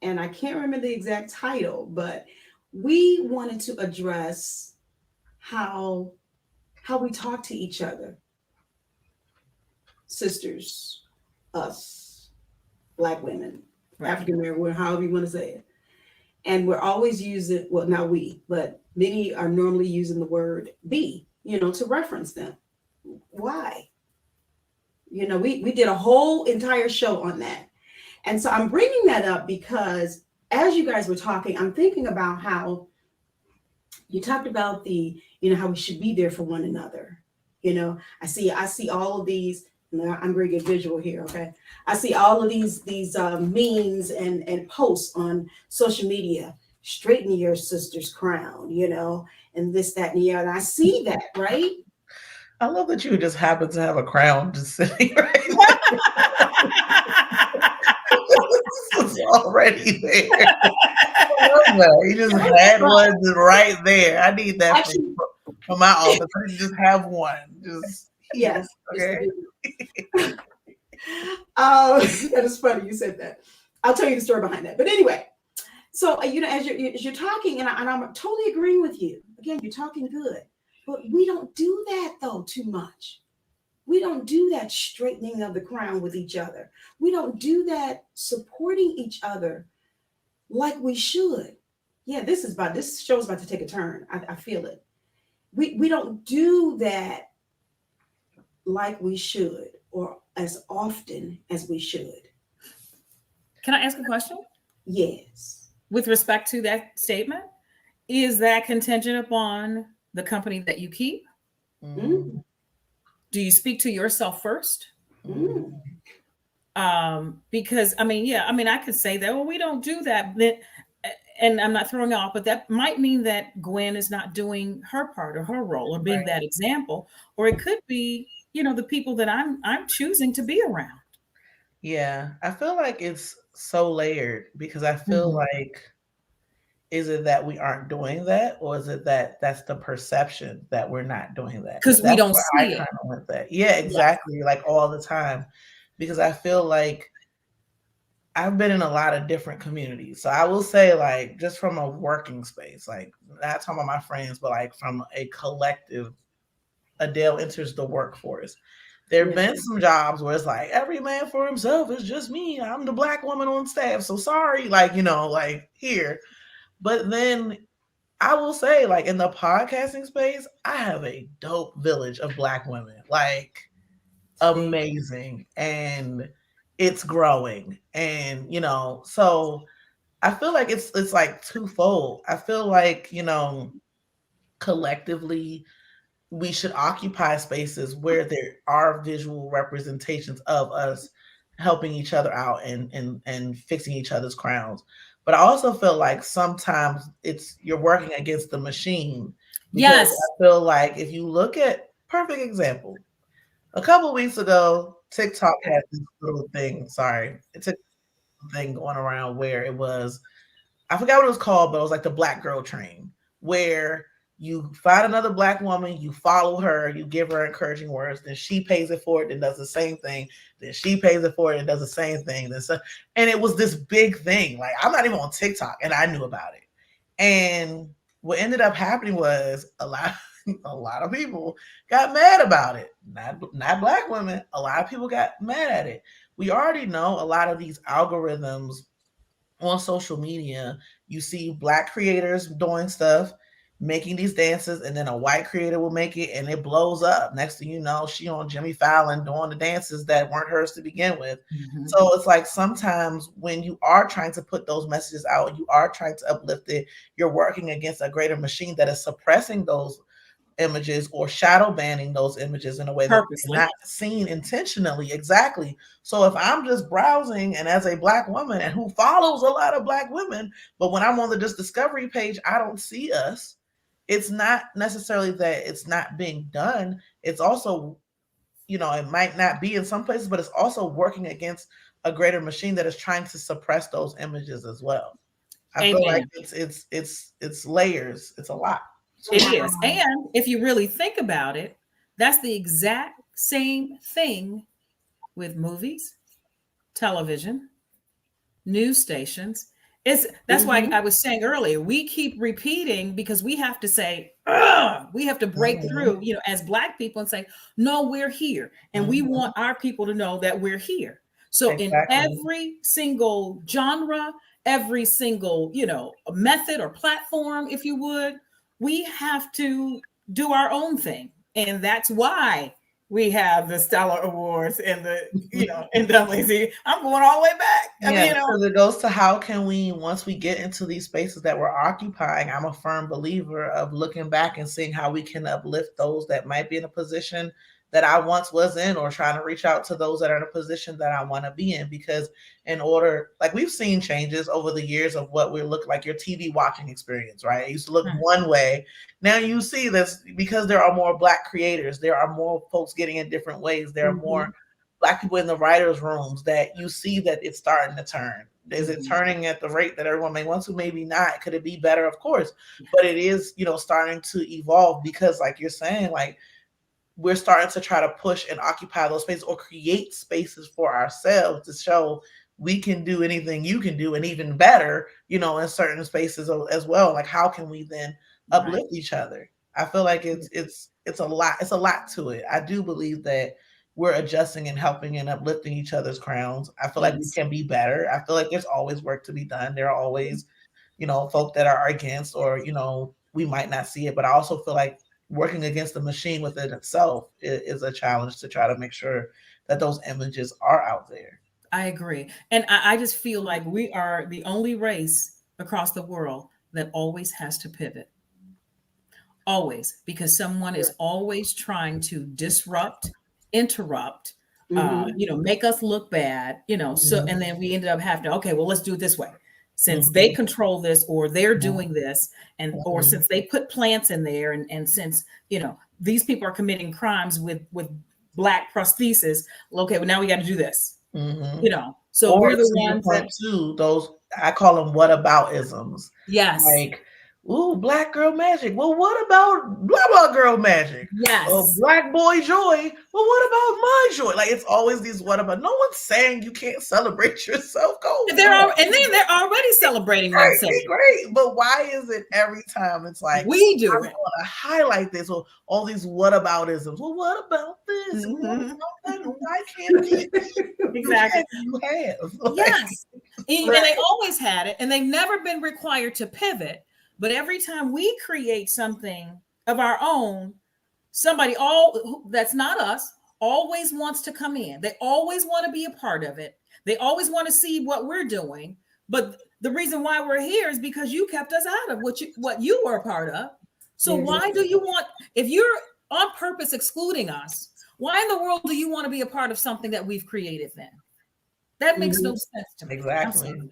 and I can't remember the exact title, but we wanted to address how we talk to each other, sisters, us, Black women, African American women, however you want to say it. And we're always using, well, not we, but many are normally using the word be, to reference them. Why? We did a whole entire show on that. And so I'm bringing that up because as you guys were talking, I'm thinking about how you talked about how we should be there for one another. I see all of these. I'm very good visual here. Okay. I see all of these memes and posts on social media. Straighten your sister's crown, and this, that, and the other. And I see that, right? I love that you just happen to have a crown just sitting right there. It's already there. I love that. You just had one right there. I need that from my office. I just have one. Yes. Okay. That is funny you said that. I'll tell you the story behind that. But anyway, so as you're talking, and I'm totally agreeing with you. Again, you're talking good, but we don't do that though too much. We don't do that straightening of the crown with each other. We don't do that supporting each other like we should. Yeah, this show's about to take a turn. I feel it. We don't do that like we should, or as often as we should. Can I ask a question? Yes. With respect to that statement, is that contingent upon the company that you keep? Mm. Do you speak to yourself first? Mm. Because I could say that, well, we don't do that, and I'm not throwing off, but that might mean that Gwen is not doing her part or her role or being that example, or it could be, the people that I'm choosing to be around. Yeah, I feel like it's so layered because I feel like, is it that we aren't doing that, or is it that that's the perception that we're not doing that? Because we don't see it. Kind of went that. Yeah, exactly. Yes. Like all the time, because I feel like I've been in a lot of different communities. So I will say, like, just from a working space, like not talking about my friends, but like from a collective, Adell enters the workforce. There have been some jobs where it's like every man for himself. It's just me. I'm the Black woman on staff. So sorry, like, like here. But then I will say, like, in the podcasting space, I have a dope village of Black women, like amazing. And it's growing. And, so I feel like it's like twofold. I feel like, collectively, we should occupy spaces where there are visual representations of us helping each other out and fixing each other's crowns. But I also feel like sometimes you're working against the machine. Yes. I feel like if you look at, perfect example, a couple of weeks ago, TikTok had this little thing. Sorry, it's a thing going around where it was, I forgot what it was called, but it was like the Black girl train, where you find another Black woman, you follow her, you give her encouraging words, then she pays it forward and does the same thing. Then she pays it forward and does the same thing. And it was this big thing. Like, I'm not even on TikTok and I knew about it. And what ended up happening was a lot of people got mad about it. Not Black women. A lot of people got mad at it. We already know a lot of these algorithms on social media. You see Black creators doing stuff, making these dances, and then a white creator will make it and it blows up. Next thing you know, she on Jimmy Fallon doing the dances that weren't hers to begin with. So it's like sometimes when you are trying to put those messages out, you are trying to uplift it, you're working against a greater machine that is suppressing those images or shadow banning those images in a way that they're not seen intentionally. Exactly. So if I'm just browsing and as a Black woman and who follows a lot of Black women, but when I'm on the Just Discovery page, I don't see us. It's not necessarily that it's not being done. It's also, it might not be in some places, but it's also working against a greater machine that is trying to suppress those images as well. I feel like it's layers. It's a lot. It is. And if you really think about it, that's the exact same thing with movies, television, news stations. That's why I was saying earlier, we keep repeating because we have to say, we have to break through, as Black people and say, no, we're here. And we want our people to know that we're here. So in every single genre, every single, method or platform, if you would, we have to do our own thing. And that's why we have the Stellar Awards and the, and WC. I'm going all the way back. Because it goes to how can we, once we get into these spaces that we're occupying, I'm a firm believer of looking back and seeing how we can uplift those that might be in a position that I once was in, or trying to reach out to those that are in a position that I want to be in. Because like we've seen changes over the years of what we look like, your TV watching experience, right? It used to look one way. Now you see this because there are more Black creators. There are more folks getting in different ways. There are more Black people in the writers' rooms that you see that it's starting to turn. Is it turning at the rate that everyone may want to? Maybe not. Could it be better? Of course. But it is, starting to evolve because like you're saying, like, we're starting to try to push and occupy those spaces or create spaces for ourselves to show we can do anything you can do and even better, in certain spaces as well. Like, how can we then uplift each other? I feel like it's a lot. It's a lot to it. I do believe that we're adjusting and helping and uplifting each other's crowns. I feel like we can be better. I feel like there's always work to be done. There are always, folk that are against, or, we might not see it, but I also feel like working against the machine within itself is a challenge to try to make sure that those images are out there. I agree. And I just feel like we are the only race across the world that always has to pivot. Always, because someone is always trying to disrupt, interrupt, make us look bad, so, and then we ended up having to, okay, well, let's do it this way. Since they control this, or they're doing this, and or since they put plants in there, and since these people are committing crimes with Black prosthesis, okay, well, now we got to do this. So or we're the ones that too. Those, I call them whataboutisms. Yes. Like, ooh, Black girl magic. Well, what about blah blah girl magic? Yes. Or Black boy joy. Well, what about my joy? Like, it's always these what about. No one's saying you can't celebrate yourself. Go. And they're already celebrating themselves. Great. But why is it every time it's like we do I want to highlight this, or all these whataboutisms? Well, what about this? What about that? Why can't it be? Exactly. You have. Yes. And they always had it, and they've never been required to pivot. But every time we create something of our own, somebody that's not us always wants to come in. They always want to be a part of it. They always want to see what we're doing. But the reason why we're here is because you kept us out of what you were a part of. So why do you want, if you're on purpose excluding us, why in the world do you want to be a part of something that we've created then? That makes no sense to me. Exactly.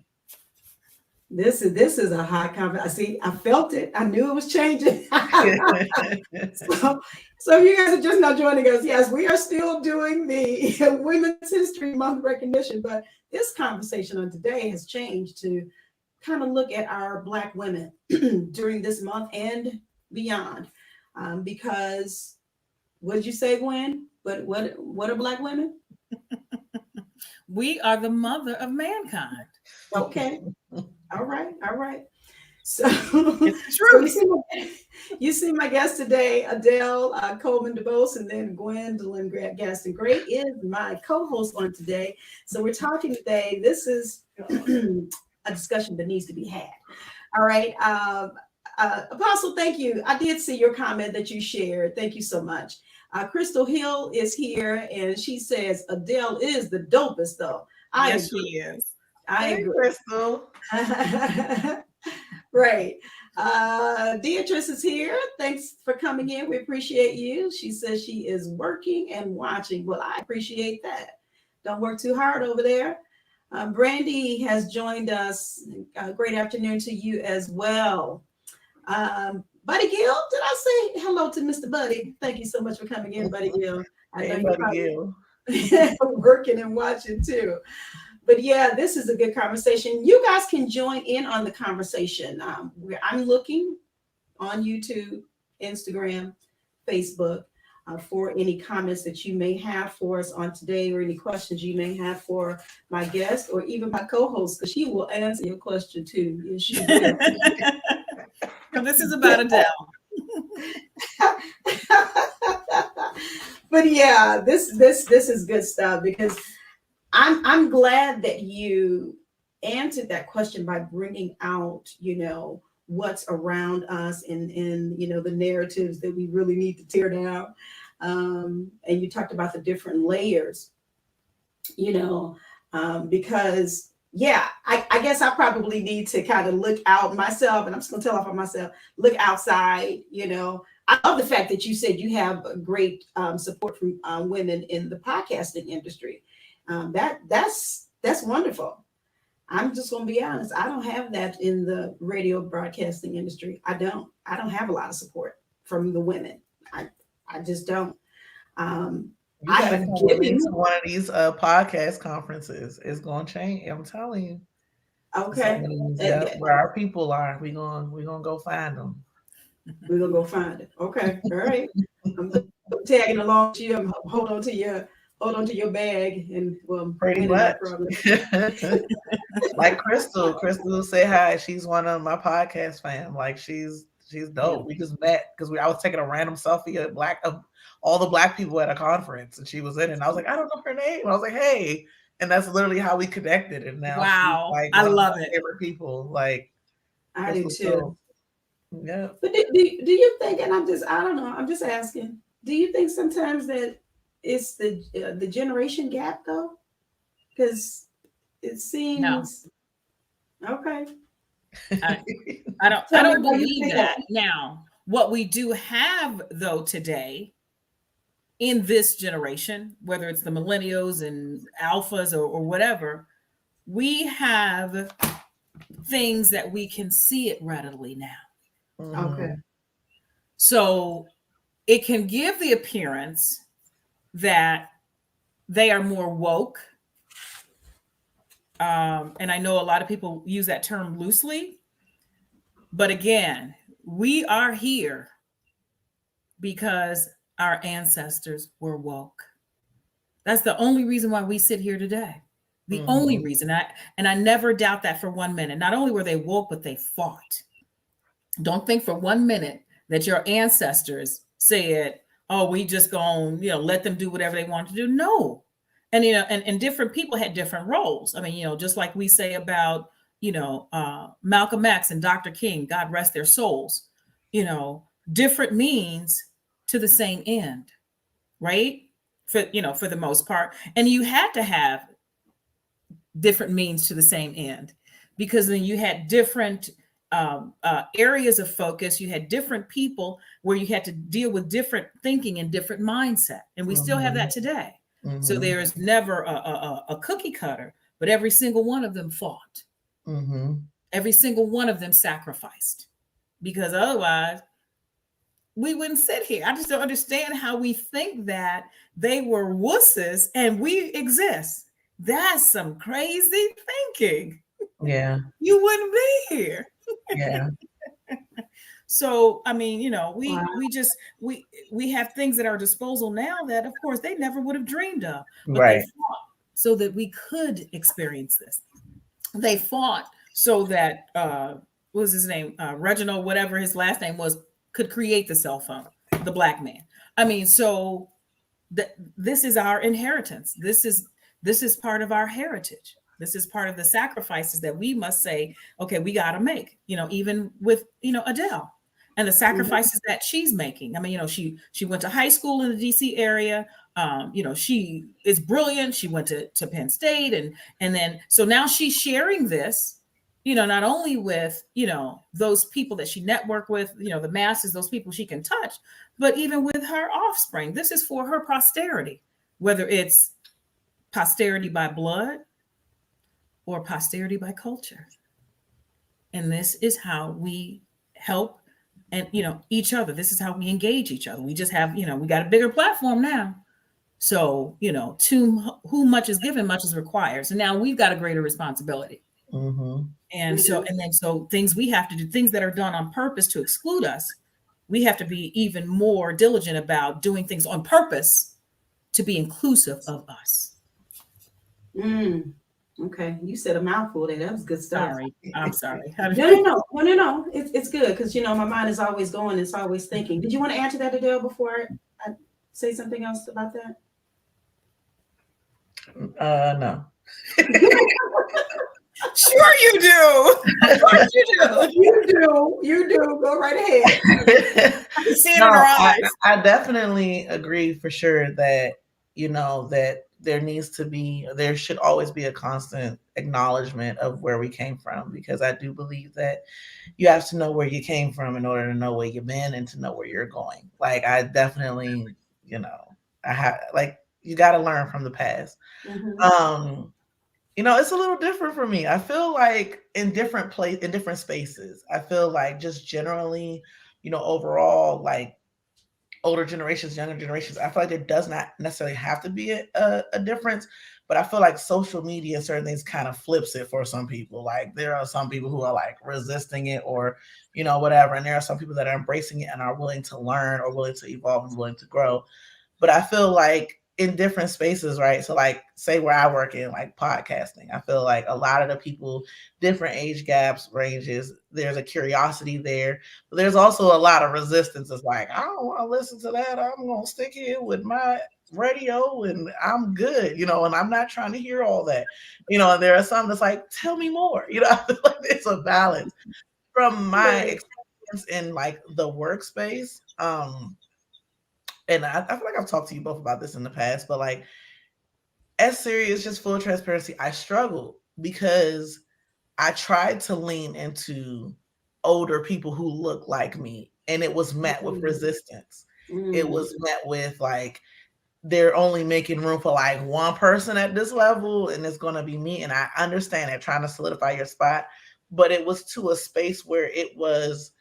This is a high conversation. See, I felt it. I knew it was changing. So you guys are just now joining us. Yes, we are still doing the Women's History Month recognition, but this conversation on today has changed to kind of look at our Black women during this month and beyond. Because what did you say, Gwen? What are Black women? We are the mother of mankind. Okay. All right. So it's true. So you see my guest today, Adell Coleman DuBose, and then Gwendolyn Gaston. Great is my co-host on today. So we're talking today. This is a discussion that needs to be had. All right. Apostle, thank you. I did see your comment that you shared. Thank you so much. Crystal Hill is here, and she says Adell is the dopest, though. Yes, she is. I agree. Crystal. Right. Beatrice is here. Thanks for coming in. We appreciate you. She says she is working and watching. Well, I appreciate that. Don't work too hard over there. Brandy has joined us. Great afternoon to you as well. Buddy Gill, did I say hello to Mr. Buddy? Thank you so much for coming in, Buddy Gill. I know Buddy Gill. working and watching too. But yeah, this is a good conversation. You guys can join in on the conversation. I'm looking on YouTube, Instagram, Facebook for any comments that you may have for us on today, or any questions you may have for my guest or even my co-host, because she will answer your question too. Yes, she will. This is about Adell. But yeah, this is good stuff, because I'm glad that you answered that question by bringing out, what's around us and the narratives that we really need to tear down. And you talked about the different layers, because I guess I probably need to kind of look out myself, and I'm just gonna tell off on myself, look outside. I love the fact that you said you have great support from women in the podcasting industry. That's wonderful. I'm just gonna be honest. I don't have that in the radio broadcasting industry. I don't have a lot of support from the women. I just don't. You gotta come into one of these podcast conferences. It's gonna change. I'm telling you. Okay. Where our people are, we're gonna go find them. We're gonna go find it. Okay. All right. I'm tagging along to you. Hold on to your bag, and pretty much. Like Crystal say hi. She's one of my podcast fam. Like she's dope. We just met because I was taking a random selfie of all the Black people at a conference, and she was in it. And I was like, I don't know her name. And I was like, hey, and that's literally how we connected. And now, wow, like, I love it. Favorite people, like I do too. Yeah. But do you think? And I don't know. I'm just asking. Do you think sometimes that it's the generation gap though? Because it seems okay. I don't believe that. Now, what we do have though today in this generation, whether it's the millennials and alphas or whatever, we have things that we can see it readily now. Okay. So it can give the appearance that they are more woke. And I know a lot of people use that term loosely, but again, we are here because our ancestors were woke. That's the only reason why we sit here today. The only reason. And I never doubt that for 1 minute. Not only were they woke, but they fought. Don't think for 1 minute that your ancestors said, oh, we just gonna, let them do whatever they want to do. No. And, and different people had different roles. I mean, just like we say about, Malcolm X and Dr. King, God rest their souls, different means to the same end, right? For the most part. And you had to have different means to the same end, because then you had different areas of focus. You had different people where you had to deal with different thinking and different mindset. And we still have that today. So there is never a cookie cutter, but every single one of them fought. Every single one of them sacrificed, because otherwise we wouldn't sit here. I just don't understand how we think that they were wusses and we exist. That's some crazy thinking. Yeah. You wouldn't be here. Yeah. So, I mean, we have things at our disposal now that, of course, they never would have dreamed of. But right. They fought so that we could experience this. They fought so that, what was his name? Reginald, whatever his last name was, could create the cell phone, the Black man. I mean, so this is our inheritance. This is part of our heritage. This is part of the sacrifices that we must say, okay, we got to make, even with, Adell and the sacrifices that she's making. I mean, she went to high school in the DC area. She is brilliant. She went to Penn State. And then, so now she's sharing this, not only with, those people that she networked with, the masses, those people she can touch, but even with her offspring. This is for her posterity, whether it's posterity by blood or posterity by culture. And this is how we help and, each other. This is how we engage each other. We just have, we got a bigger platform now. So, to whom much is given, much is required. So now we've got a greater responsibility. Mm-hmm. And so things we have to do, things that are done on purpose to exclude us, we have to be even more diligent about doing things on purpose to be inclusive of us. Okay, you said a mouthful there. That was good stuff. Sorry, I'm sorry. No. It's good because my mind is always going. It's always thinking. Did you want to answer that, Adell, before I say something else about that? No. Sure you do. Of course you do. You do. Go right ahead. I can see it in her eyes. I definitely agree for sure that, that there should always be a constant acknowledgement of where we came from, because I do believe that you have to know where you came from in order to know where you've been and to know where you're going. Like, I definitely, I have, like, you got to learn from the past. Mm-hmm. It's a little different for me. I feel like in different spaces, I feel like just generally, overall, like older generations, younger generations, I feel like there does not necessarily have to be a difference, but I feel like social media and certain things kind of flips it for some people. Like, there are some people who are like resisting it or, whatever. And there are some people that are embracing it and are willing to learn or willing to evolve and willing to grow. But I feel like in different spaces, right? So like, say where I work in like podcasting, I feel like a lot of the people, different age gaps, ranges, there's a curiosity there, but there's also a lot of resistance. It's like, I don't want to listen to that. I'm going to stick here with my radio and I'm good, and I'm not trying to hear all that, and there are some that's like, tell me more, I feel like it's a balance from my experience in like the workspace. And I feel like I've talked to you both about this in the past, but like, as serious, just full transparency, I struggled because I tried to lean into older people who look like me, and it was met with resistance. It was met with like, they're only making room for like one person at this level, and it's going to be me. And I understand that, trying to solidify your spot, but it was to a space where it was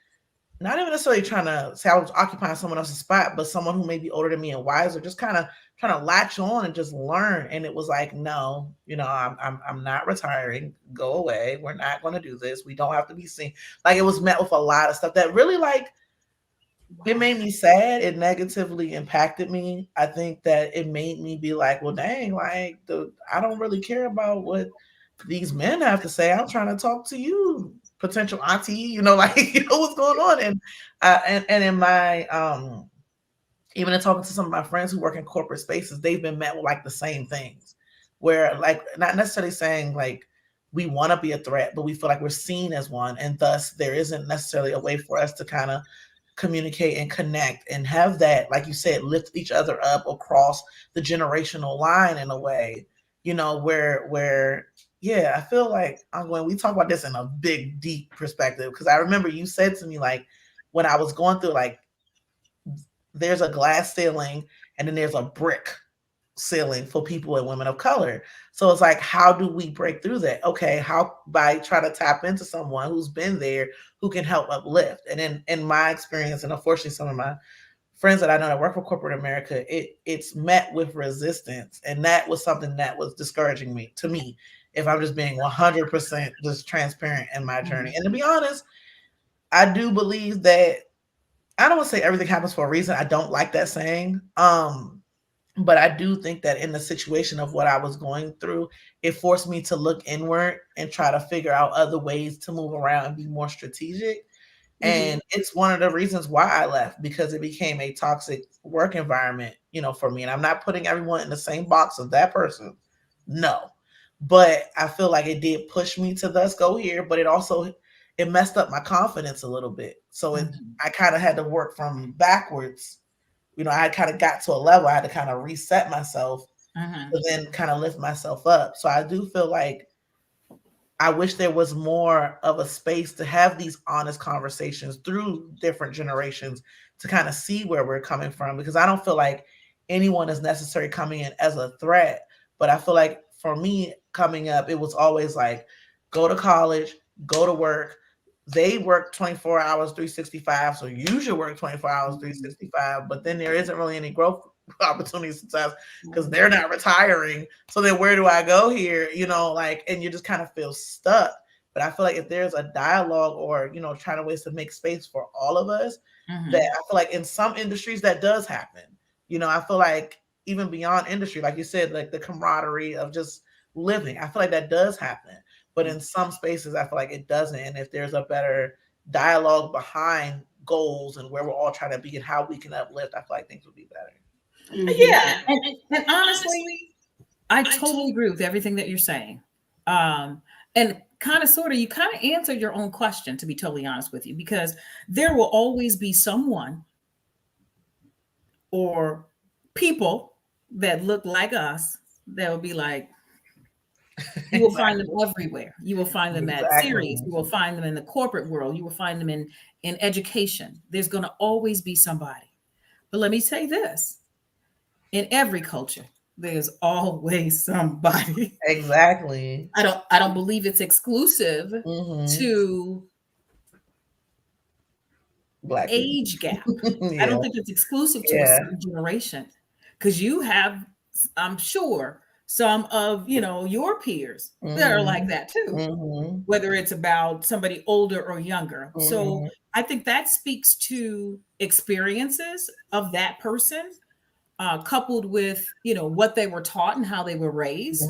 not even necessarily trying to say I was occupying someone else's spot, but someone who may be older than me and wiser, just kind of trying to latch on and just learn. And it was like, no, I'm not retiring. Go away. We're not going to do this. We don't have to be seen. Like, it was met with a lot of stuff that really, like, it made me sad. It negatively impacted me. I think that it made me be like, well, dang, like, I don't really care about what these men have to say. I'm trying to talk to you, potential auntie, like, what's going on. And in my, even in talking to some of my friends who work in corporate spaces, they've been met with like the same things, where like, not necessarily saying like we want to be a threat, but we feel like we're seen as one. And thus there isn't necessarily a way for us to kind of communicate and connect and have that, like you said, lift each other up across the generational line in a way, where yeah, I feel like we talk about this in a big, deep perspective, because I remember you said to me, like, when I was going through, like, there's a glass ceiling and then there's a brick ceiling for people and women of color. So it's like, how do we break through that? Okay, how? By trying to tap into someone who's been there, who can help uplift. And in my experience, and unfortunately some of my friends that I know that work for corporate America, it's met with resistance. And that was something that was discouraging to me, if I'm just being 100% just transparent in my journey. And to be honest, I do believe that, I don't want to say everything happens for a reason. I don't like that saying. But I do think that in the situation of what I was going through, it forced me to look inward and try to figure out other ways to move around and be more strategic. And it's one of the reasons why I left, because it became a toxic work environment, for me. And I'm not putting everyone in the same box of that person. No. But I feel like it did push me to thus go here, but it messed up my confidence a little bit. So I kind of had to work from backwards. I kind of got to a level, I had to kind of reset myself, to then kind of lift myself up. So I do feel like I wish there was more of a space to have these honest conversations through different generations to kind of see where we're coming from, because I don't feel like anyone is necessarily coming in as a threat. But I feel like for me coming up, it was always like, go to college, go to work. They work 24 hours, 365. So you should work 24 hours, 365. But then there isn't really any growth opportunities sometimes because they're not retiring. So then where do I go here? You know, like, and you just kind of feel stuck. But I feel like if there's a dialogue or, you know, trying to ways to make space for all of us, that I feel like in some industries that does happen. You know, I feel like even beyond industry, like you said, like the camaraderie of just living, I feel like that does happen. But in some spaces, I feel like it doesn't. And if there's a better dialogue behind goals and where we're all trying to be and how we can uplift, I feel like things would be better. Yeah. And honestly, I totally agree with everything that you're saying. And kind of sort of, you kind of answered your own question, to be totally honest with you, because there will always be someone or people that look like us that will be like, you will find them everywhere. You will find them at series. You will find them in the corporate world. You will find them in education. There's going to always be somebody. But let me say this. In every culture, there's always somebody. Exactly. I don't believe it's exclusive to Black age gap. I don't think it's exclusive to a certain generation, because you have, I'm sure, some of, you know, your peers that are like that too, whether it's about somebody older or younger. So I think that speaks to experiences of that person, coupled with, you know, what they were taught and how they were raised,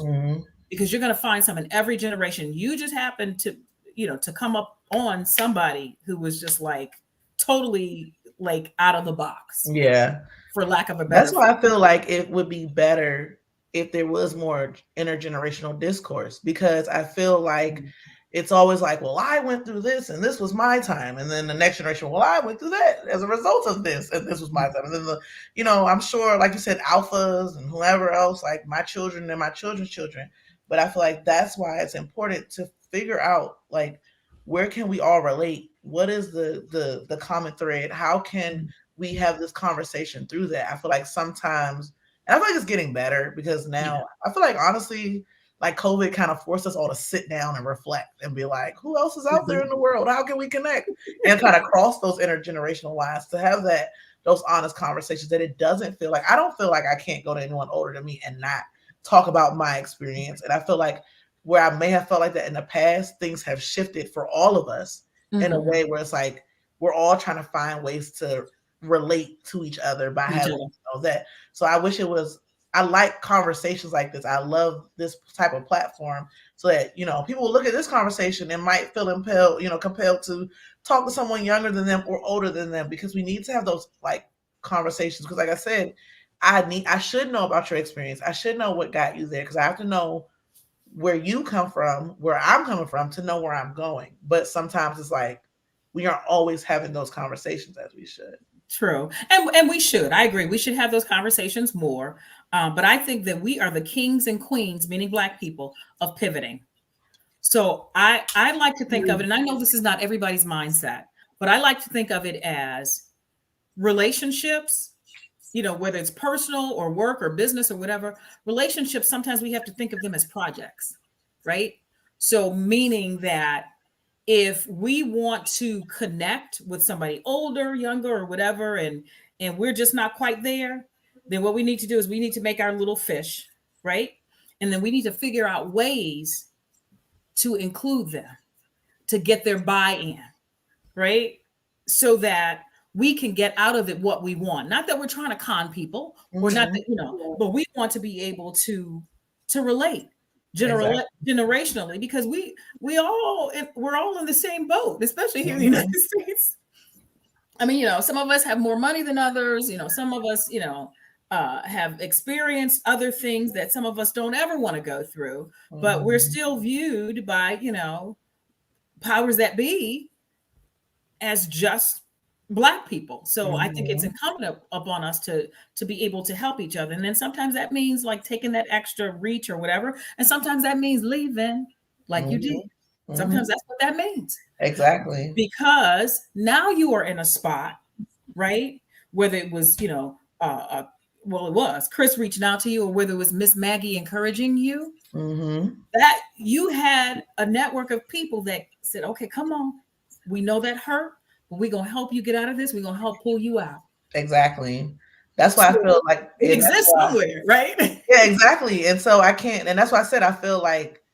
because you're going to find some in every generation. You just happen to, you know, to come up on somebody who was just like totally like out of the box. Yeah. For lack of a better. That's why I feel like it would be better if there was more intergenerational discourse, because I feel like it's always like, well, I went through this and this was my time. And then the next generation, well, I went through that as a result of this and this was my time. And then the, you know, I'm sure, like you said, alphas and whoever else, like my children and my children's children. But I feel like that's why it's important to figure out, like, where can we all relate? What is the common thread? How can we have this conversation through that? I feel like sometimes, and I feel like it's getting better, because now I feel like, honestly, like COVID kind of forced us all to sit down and reflect and be like, who else is out there in the world? How can we connect? And kind of cross those intergenerational lines to have those honest conversations, that it doesn't feel like, I don't feel like I can't go to anyone older than me and not talk about my experience. And I feel like where I may have felt like that in the past, things have shifted for all of us in a way where it's like, we're all trying to find ways to relate to each other by having, you know, that. So I wish it was, I like conversations like this. I love this type of platform, so that, you know, people will look at this conversation and might feel compelled to talk to someone younger than them or older than them, because we need to have those like conversations. Because like I said, I should know about your experience. I should know what got you there, because I have to know where you come from, where I'm coming from, to know where I'm going. But sometimes it's like we aren't always having those conversations as we should. True. And we should. I agree. We should have those conversations more. But I think that we are the kings and queens, meaning Black people, of pivoting. So I like to think of it, and I know this is not everybody's mindset, but I like to think of it as relationships, you know, whether it's personal or work or business or whatever. Relationships, sometimes we have to think of them as projects, right? So meaning that if we want to connect with somebody older, younger, or whatever, and we're just not quite there, then what we need to do is we need to make our little fish, right? And then we need to figure out ways to include them, to get their buy-in, right? So that we can get out of it what we want. Not that we're trying to con people, or not that, you know, but we want to be able to relate. Generationally, because we're all in the same boat, especially here in the United States. I mean, you know, some of us have more money than others. You know, some of us, you know, have experienced other things that some of us don't ever want to go through, but we're still viewed by, you know, powers that be as just Black people. So I think it's incumbent upon us to be able to help each other. And then sometimes that means like taking that extra reach or whatever. And sometimes that means leaving like you did. Sometimes that's what that means. Exactly. Because now you are in a spot, right? Whether it was, well, it was Chris reaching out to you, or whether it was Miss Maggie encouraging you, that you had a network of people that said, okay, come on, we know that hurt, but we're going to help you get out of this. We're going to help pull you out. Exactly. That's why I feel like it exists somewhere, right? Yeah, exactly. And so I can't, and that's why I said, I feel like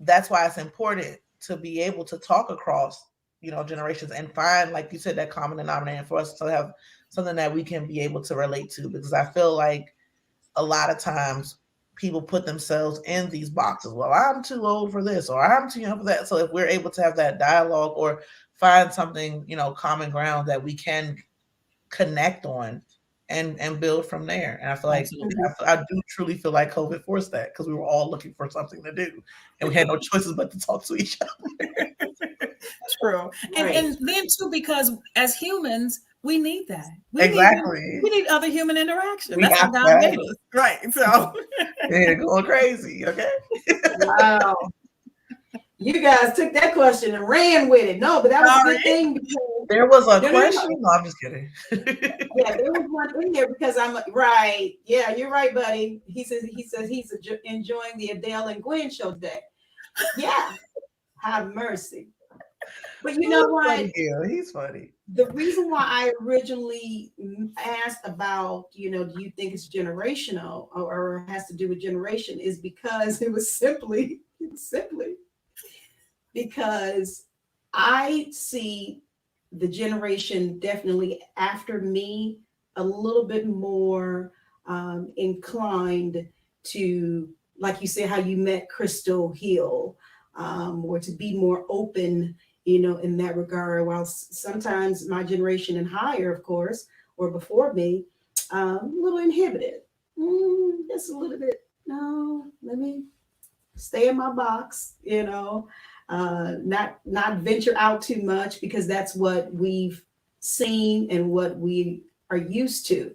that's why it's important to be able to talk across, generations and find, like you said, that common denominator for us to have something that we can be able to relate to. Because I feel like a lot of times people put themselves in these boxes. Well, I'm too old for this, or I'm too young for that. So if we're able to have that dialogue or find something, common ground that we can connect on and build from there. And I feel like I do truly feel like COVID forced that, because we were all looking for something to do and we had no choices but to talk to each other. True. Right. And then too, because as humans, we need that. We need other human interaction. That's how God made us. Right. So yeah, going crazy. Okay. Wow. You guys took that question and ran with it. No, but that was a good thing. There was a question. No, I'm just kidding. Yeah, there was one in there because I'm right. Yeah, you're right, buddy. He says he's enjoying the Adell and Gwen show today. Yeah, have mercy. But you know what? He's funny. The reason why I originally asked about, do you think it's generational or has to do with generation is because it was simply because I see the generation definitely after me a little bit more inclined to, like you said, how you met Crystal Hill, or to be more open, in that regard. While sometimes my generation and higher, of course, or before me, a little inhibited. Just a little bit. No, let me stay in my box, not venture out too much, because that's what we've seen and what we are used to.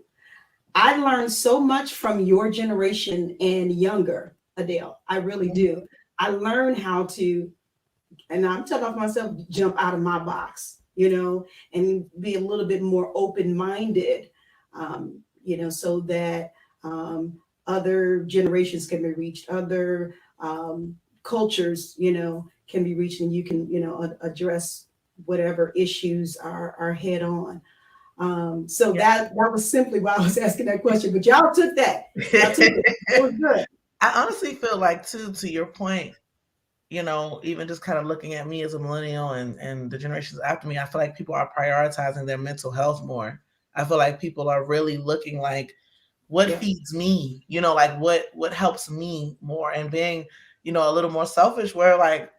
I learned so much from your generation and younger, Adell. I really do. I learned how to, and I'm talking about myself, jump out of my box, and be a little bit more open-minded, so that other generations can be reached, other cultures, can be reached, and you can, address whatever issues are head on. That was simply why I was asking that question, but y'all took that. It was good. I honestly feel like, too, to your point, even just kind of looking at me as a millennial and the generations after me, I feel like people are prioritizing their mental health more. I feel like people are really looking like, what feeds me, like what helps me more, and being, a little more selfish, where like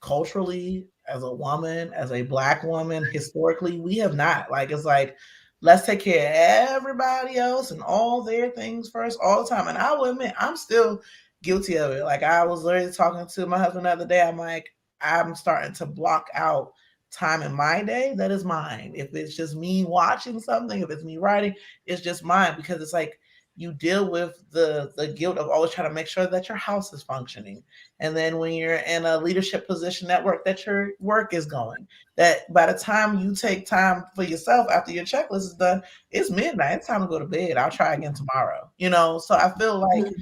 culturally, as a woman, as a Black woman, historically, we have not. Like, it's like, let's take care of everybody else and all their things first all the time. And I will admit, I'm still guilty of it. Like, I was literally talking to my husband the other day. I'm like, I'm starting to block out time in my day that is mine. If it's just me watching something, if it's me writing, it's just mine, because it's like, you deal with the guilt of always trying to make sure that your house is functioning. And then when you're in a leadership position at work, that your work is going. That by the time you take time for yourself after your checklist is done, it's midnight. It's time to go to bed. I'll try again tomorrow. So I feel like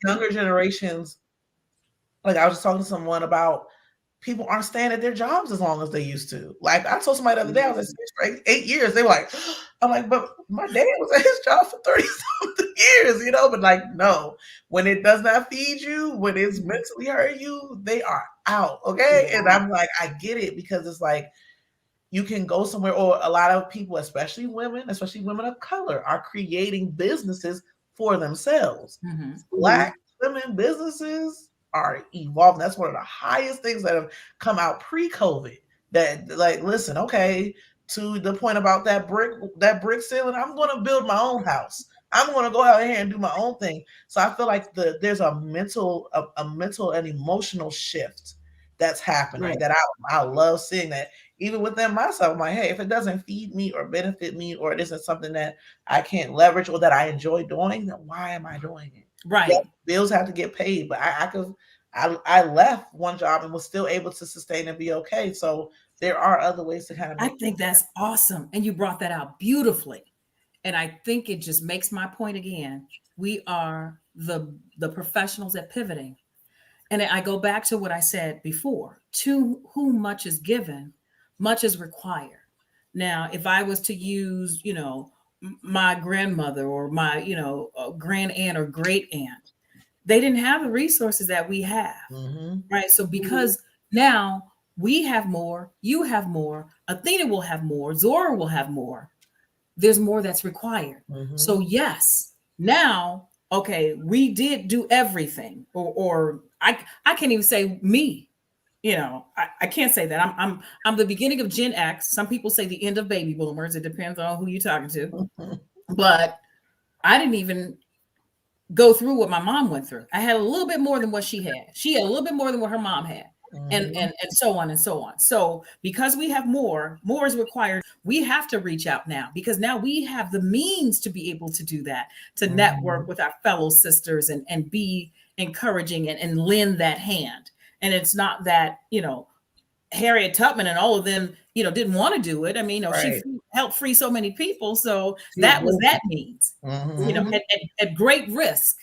younger generations, like I was just talking to someone about, people aren't staying at their jobs as long as they used to. Like, I told somebody the other day, I was at for 8 years. They were like, I'm like, but my dad was at his job for 30-something years, but like, no, when it does not feed you, when it's mentally hurting you, they are out. Okay. Yeah. And I'm like, I get it, because it's like, you can go somewhere, or a lot of people, especially women of color, are creating businesses for themselves. Black women businesses are evolving. That's one of the highest things that have come out pre-COVID. That, like, listen, okay, to the point about that brick ceiling, I'm going to build my own house. I'm going to go out here and do my own thing. So I feel like there's a mental and emotional shift that's happening, right, that I love seeing that. Even within myself, I'm like, hey, if it doesn't feed me or benefit me, or it isn't something that I can't leverage or that I enjoy doing, then why am I doing it? Right. Yeah, bills have to get paid, but I I left one job and was still able to sustain and be okay. So there are other ways to kind of I make think that's awesome. And you brought that out beautifully. And I think it just makes my point again. We are the professionals at pivoting. And I go back to what I said before. To whom much is given, much is required. Now, if I was to use, my grandmother or my, grand aunt or great aunt, they didn't have the resources that we have. Right. So because now we have more, you have more, Athena will have more, Zora will have more. There's more that's required. So yes, now, okay, we did do everything, or I can't even say me. I can't say that. I'm the beginning of Gen X. Some people say the end of baby boomers. It depends on who you're talking to. But I didn't even go through what my mom went through. I had a little bit more than what she had. She had a little bit more than what her mom had. And so on and so on. So because we have more is required. We have to reach out now because now we have the means to be able to do that, to network with our fellow sisters and be encouraging and lend that hand. And it's not that, Harriet Tubman and all of them, didn't want to do it. I mean, she helped free so many people. So that was that means, at great risk.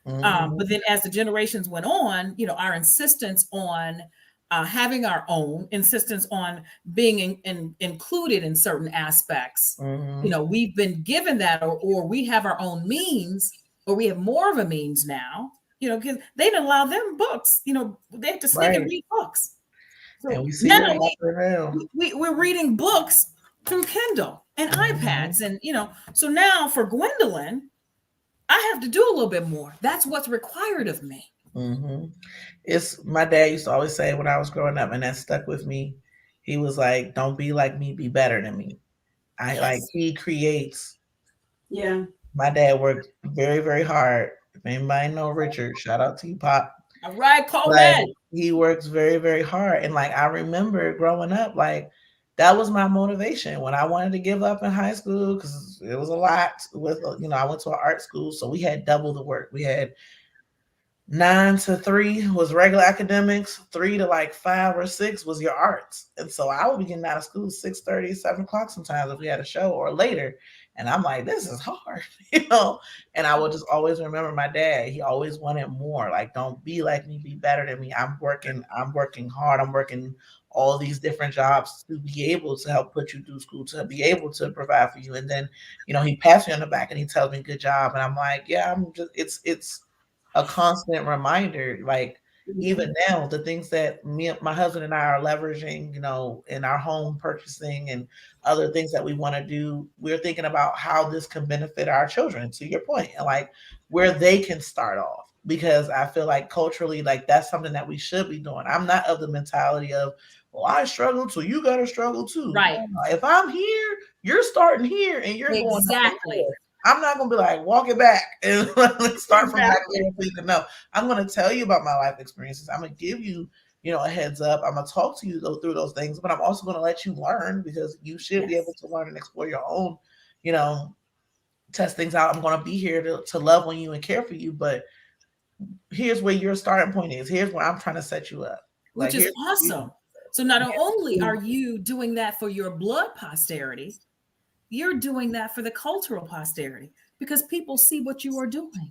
But then as the generations went on, our insistence on having our own, insistence on being included in certain aspects, we've been given that or we have our own means or we have more of a means now, because they didn't allow them books, they have to sneak and read books. So and we see now we're reading books through Kindle and iPads. And, so now for Gwendolyn, I have to do a little bit more. That's what's required of me. It's my dad used to always say when I was growing up, and that stuck with me. He was like, "Don't be like me, be better than me." Like he creates. Yeah. My dad worked very, very hard. If anybody know Richard, shout out to you, Pop. All right, call that. He works very, very hard. And like I remember growing up, like that was my motivation when I wanted to give up in high school because it was a lot with, I went to an art school. So we had double the work. We had 9 to 3 was regular academics, 3 to like 5 or 6 was your arts. And so I would be getting out of school 6:30, 7 o'clock sometimes if we had a show or later. And I'm like, this is hard, and I would just always remember my dad. He always wanted more. Like, don't be like me, be better than me. I'm working hard. I'm working all these different jobs to be able to help put you through school, to be able to provide for you. And then, he pats me on the back and he tells me good job. And I'm like, yeah, I'm just, it's a constant reminder. Like, even now, the things that my husband and I are leveraging, in our home purchasing and other things that we want to do, we're thinking about how this can benefit our children, to your point, and like where they can start off. Because I feel like culturally, like that's something that we should be doing. I'm not of the mentality of, well, I struggle, so you got to struggle too. Right. If I'm here, you're starting here and you're going exactly. I'm not going to be like, walk it back and start from back there. No, I'm going to tell you about my life experiences. I'm going to give you, a heads up. I'm going to talk to you through those things, but I'm also going to let you learn because you should be able to learn and explore your own, test things out. I'm going to be here to love on you and care for you. But here's where your starting point is. Here's where I'm trying to set you up. Which is awesome. So not only are you doing that for your blood posterity, you're doing that for the cultural posterity because people see what you are doing.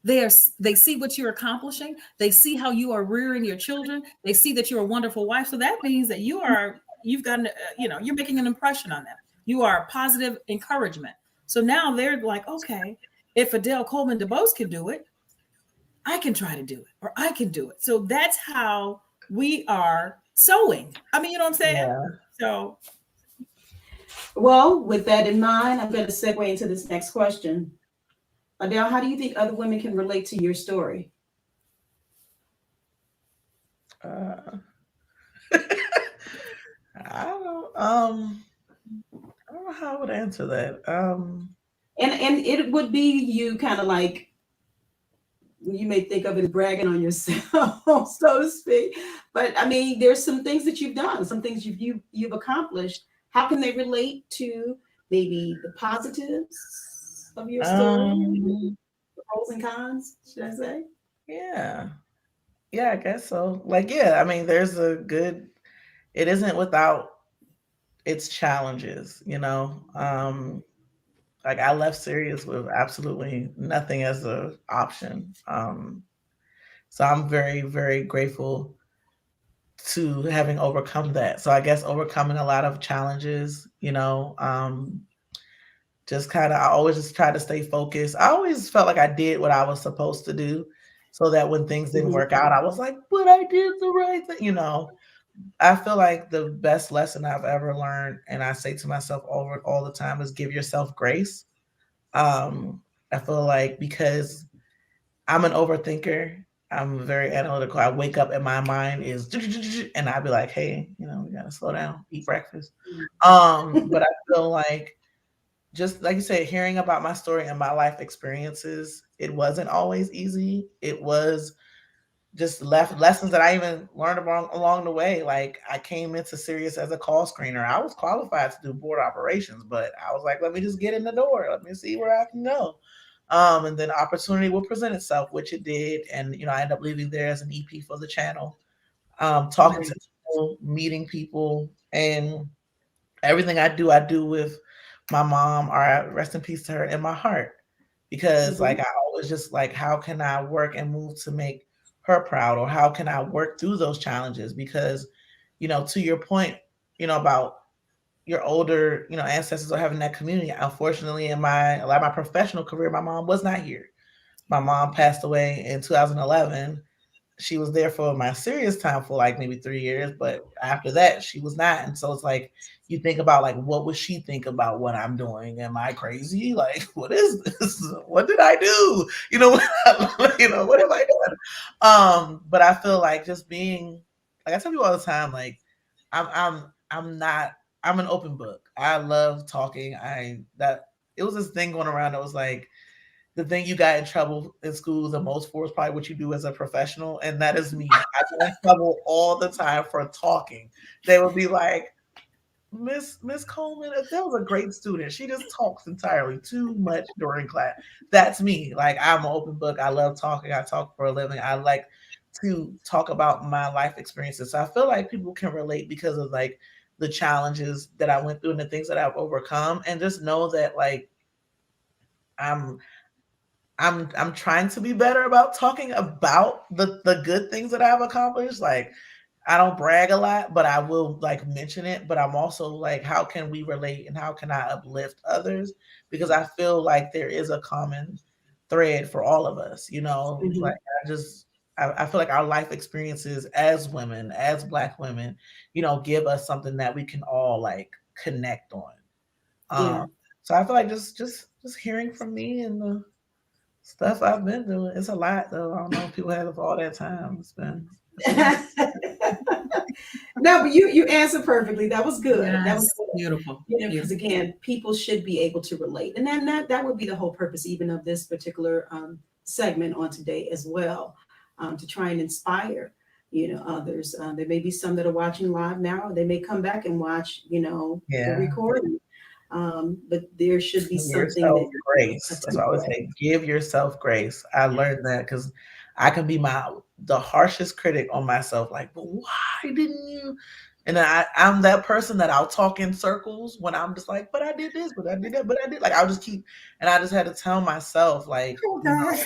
They see what you're accomplishing. They see how you are rearing your children. They see that you're a wonderful wife. So that means that you've gotten, you're making an impression on them. You are positive encouragement. So now they're like, okay, if Adell Coleman DuBose can do it, I can try to do it, or I can do it. So that's how we are sewing. I mean, you know what I'm saying? Yeah. So. Well, with that in mind, I'm going to segue into this next question. Adell, how do you think other women can relate to your story? I don't know how I would answer that. And it would be you kind of like, you may think of it as bragging on yourself, so to speak. But I mean, there's some things that you've done, some things you've accomplished. How can they relate to maybe the positives of your story, the pros and cons, should I say? Yeah. Yeah, I guess so. Like, yeah, I mean, there's a good, it isn't without its challenges, you know. Like I left Sirius with absolutely nothing as an option. So I'm very, very grateful to having overcome that. So I guess overcoming a lot of challenges, you know, just kind of, I always just try to stay focused. I always felt like I did what I was supposed to do so that when things didn't Mhm. work out, I was like, but I did the right thing, you know. I feel like the best lesson I've ever learned, and I say to myself over all the time, is give yourself grace. I feel like because I'm an overthinker, I'm very analytical. I wake up and my mind is, and I'd be like, hey, you know, we gotta slow down, eat breakfast. But I feel like just like you said, hearing about my story and my life experiences, it wasn't always easy. It was just left lessons that I even learned along the way. Like I came into Sirius as a call screener. I was qualified to do board operations, but I was like, let me just get in the door. Let me see where I can go. And then opportunity will present itself, which it did. And you know, I ended up leaving there as an EP for the channel, talking to Right. people, meeting people, and everything I do with my mom, or rest in peace to her, in my heart. Because Mhm. like I always just like, how can I work and move to make her proud, or how can I work through those challenges? Because, you know, to your point, you know, about your older, you know, ancestors are having that community. Unfortunately, in my a lot of my professional career, my mom was not here. My mom passed away in 2011. She was there for my serious time for like maybe 3 years, but after that she was not. And so it's like you think about like, what would she think about what I'm doing? Am I crazy? Like, what is this? What did I do? You know, you know, what have I done? But I feel like just being, like I tell people all the time, like I'm not, I'm an open book. I love talking. I that it was this thing going around that was like, the thing you got in trouble in school the most for is probably what you do as a professional, and that is me. I get in trouble all the time for talking. They would be like, Miss Coleman, Adell's a great student. She just talks entirely too much during class. That's me. Like I'm an open book. I love talking. I talk for a living. I like to talk about my life experiences. So I feel like people can relate because of like the challenges that I went through and the things that I've overcome, and just know that like I'm I'm trying to be better about talking about the good things that I've accomplished. Like I don't brag a lot, but I will like mention it. But I'm also like, how can we relate and how can I uplift others? Because I feel like there is a common thread for all of us. You know, like Mhm. I feel like our life experiences as women, as Black women, you know, give us something that we can all like connect on. Um, Yeah. so I feel like just hearing from me and the stuff I've been doing. It's a lot though. I don't know if people have all that time. It's a lot. No, but you answered perfectly. That was good. That was Yes, good. beautiful, You know, because beautiful. again, people should be able to relate, and then that would be the whole purpose, even of this particular segment on today as well, to try and inspire, you know, others. There may be some that are watching live now. They may come back and watch, you know, the Yeah. recording. But there should be Give something yourself that, a grace. That's what I always takeaway. say. Give yourself grace. I learned that because I can be the harshest critic on myself. Like, but why didn't you? And I'm that person that I'll talk in circles when I'm just like, but I did this, but I did that, but I did. Like I'll just keep, and I just had to tell myself, like, Oh you God. know,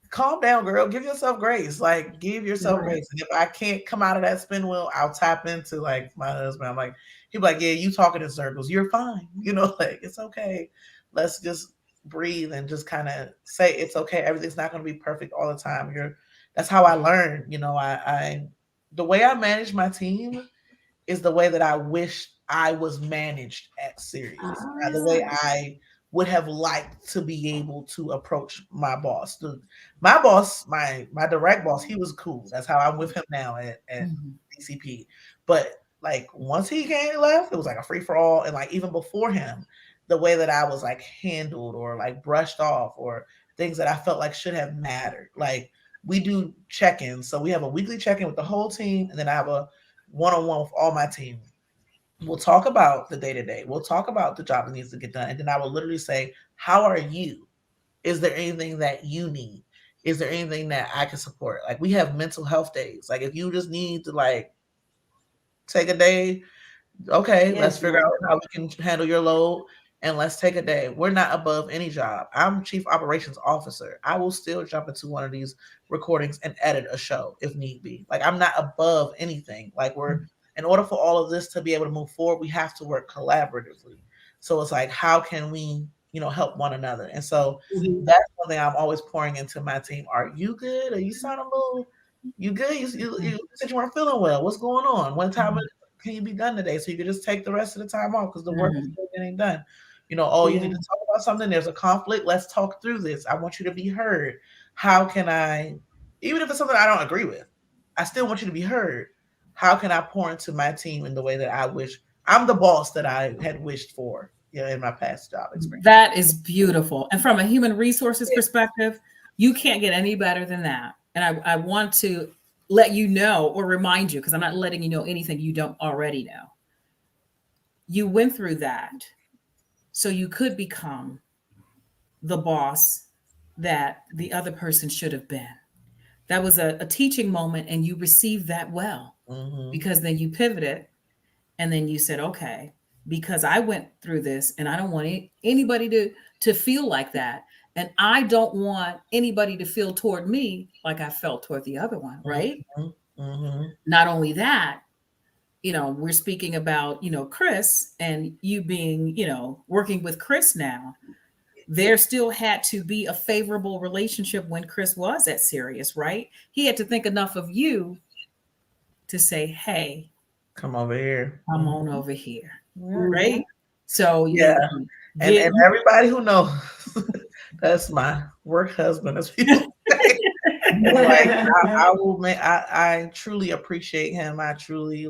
calm down, girl. Give yourself grace. Like, give yourself Right. grace. And if I can't come out of that spin wheel, I'll tap into like my husband. I'm like, he'll be like, yeah, you talking in circles. You're fine. You know, like it's okay. Let's just breathe and just kind of say it's okay. Everything's not going to be perfect all the time. That's how I learned. You know, the way I manage my team is the way that I wish I was managed at Sirius. The way Ah. I would have liked to be able to approach my boss. My boss, my direct boss, he was cool. That's how I'm with him now at Mhm. DCP. But like once he came left, it was like a free for all. And like even before him, the way that I was like handled or like brushed off or things that I felt like should have mattered. Like we do check-ins. So we have a weekly check-in with the whole team, and then I have a one-on-one with all my team. We'll talk about the day to day. We'll talk about the job that needs to get done. And then I will literally say, how are you? Is there anything that you need? is there anything that I can support? Like, we have mental health days. Like, if you just need to like take a day, okay, Yes, let's figure out how we can handle your load and let's take a day. We're not above any job. I'm chief operations officer. I will still jump into one of these recordings and edit a show if need be. Like, I'm not above anything. Like, in order for all of this to be able to move forward, we have to work collaboratively. So it's like, how can we, help one another? And so that's one thing I'm always pouring into my team. Are you good? Are you sound a little, you good? You said you weren't feeling well. What's going on? What time can you be done today? So you can just take the rest of the time off because the work is still getting done. You need to talk about something. There's a conflict. Let's talk through this. I want you to be heard. How can I, even if it's something I don't agree with, I still want you to be heard. How can I pour into my team in the way that I wish I'm the boss that I had wished for, in my past job experience? That is beautiful. And from a human resources perspective, you can't get any better than that. And I want to let you know or remind you, because I'm not letting you know anything you don't already know. You went through that so you could become the boss that the other person should have been. That was a teaching moment, and you received that well, because then you pivoted and then you said, okay, because I went through this and I don't want anybody to feel like that. And I don't want anybody to feel toward me like I felt toward the other one, right? Not only that, we're speaking about, Chris, and you being, working with Chris now. There still had to be a favorable relationship when Chris was at Sirius, right? He had to think enough of you to say, hey, come over here. Come on over here. Right? So yeah. And everybody who knows, that's my work husband, as people say. Like, I truly appreciate him. I truly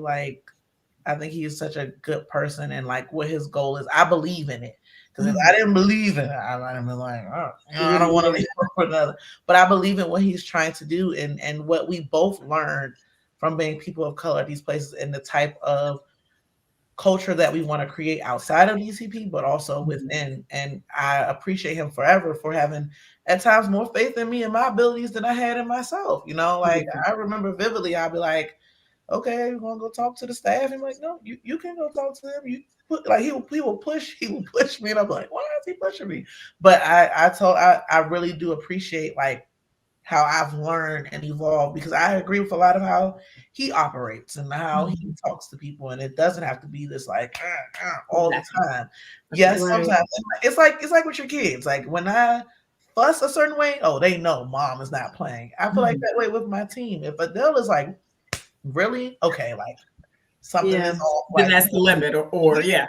I think he is such a good person, and like what his goal is, I believe in it. Because if I didn't believe in it, I might have been like, oh, I don't want to leave for another. But I believe in what he's trying to do, and what we both learned from being people of color at these places, and the type of culture that we want to create outside of DCP, but also within. And I appreciate him forever for having at times more faith in me and my abilities than I had in myself. I remember vividly, I'd be like, okay, you want to go talk to the staff? And like, no, you can go talk to them. He will push me, and I'm like, why is he pushing me? But I really do appreciate how I've learned and evolved, because I agree with a lot of how he operates and how he talks to people, and it doesn't have to be this all the time. Yes, sometimes it's like with your kids. Like, when I fuss a certain way, oh, they know mom is not playing. I feel like that way with my team. If Adell is like, really? Okay, something is off. Then that's the limit, or yeah.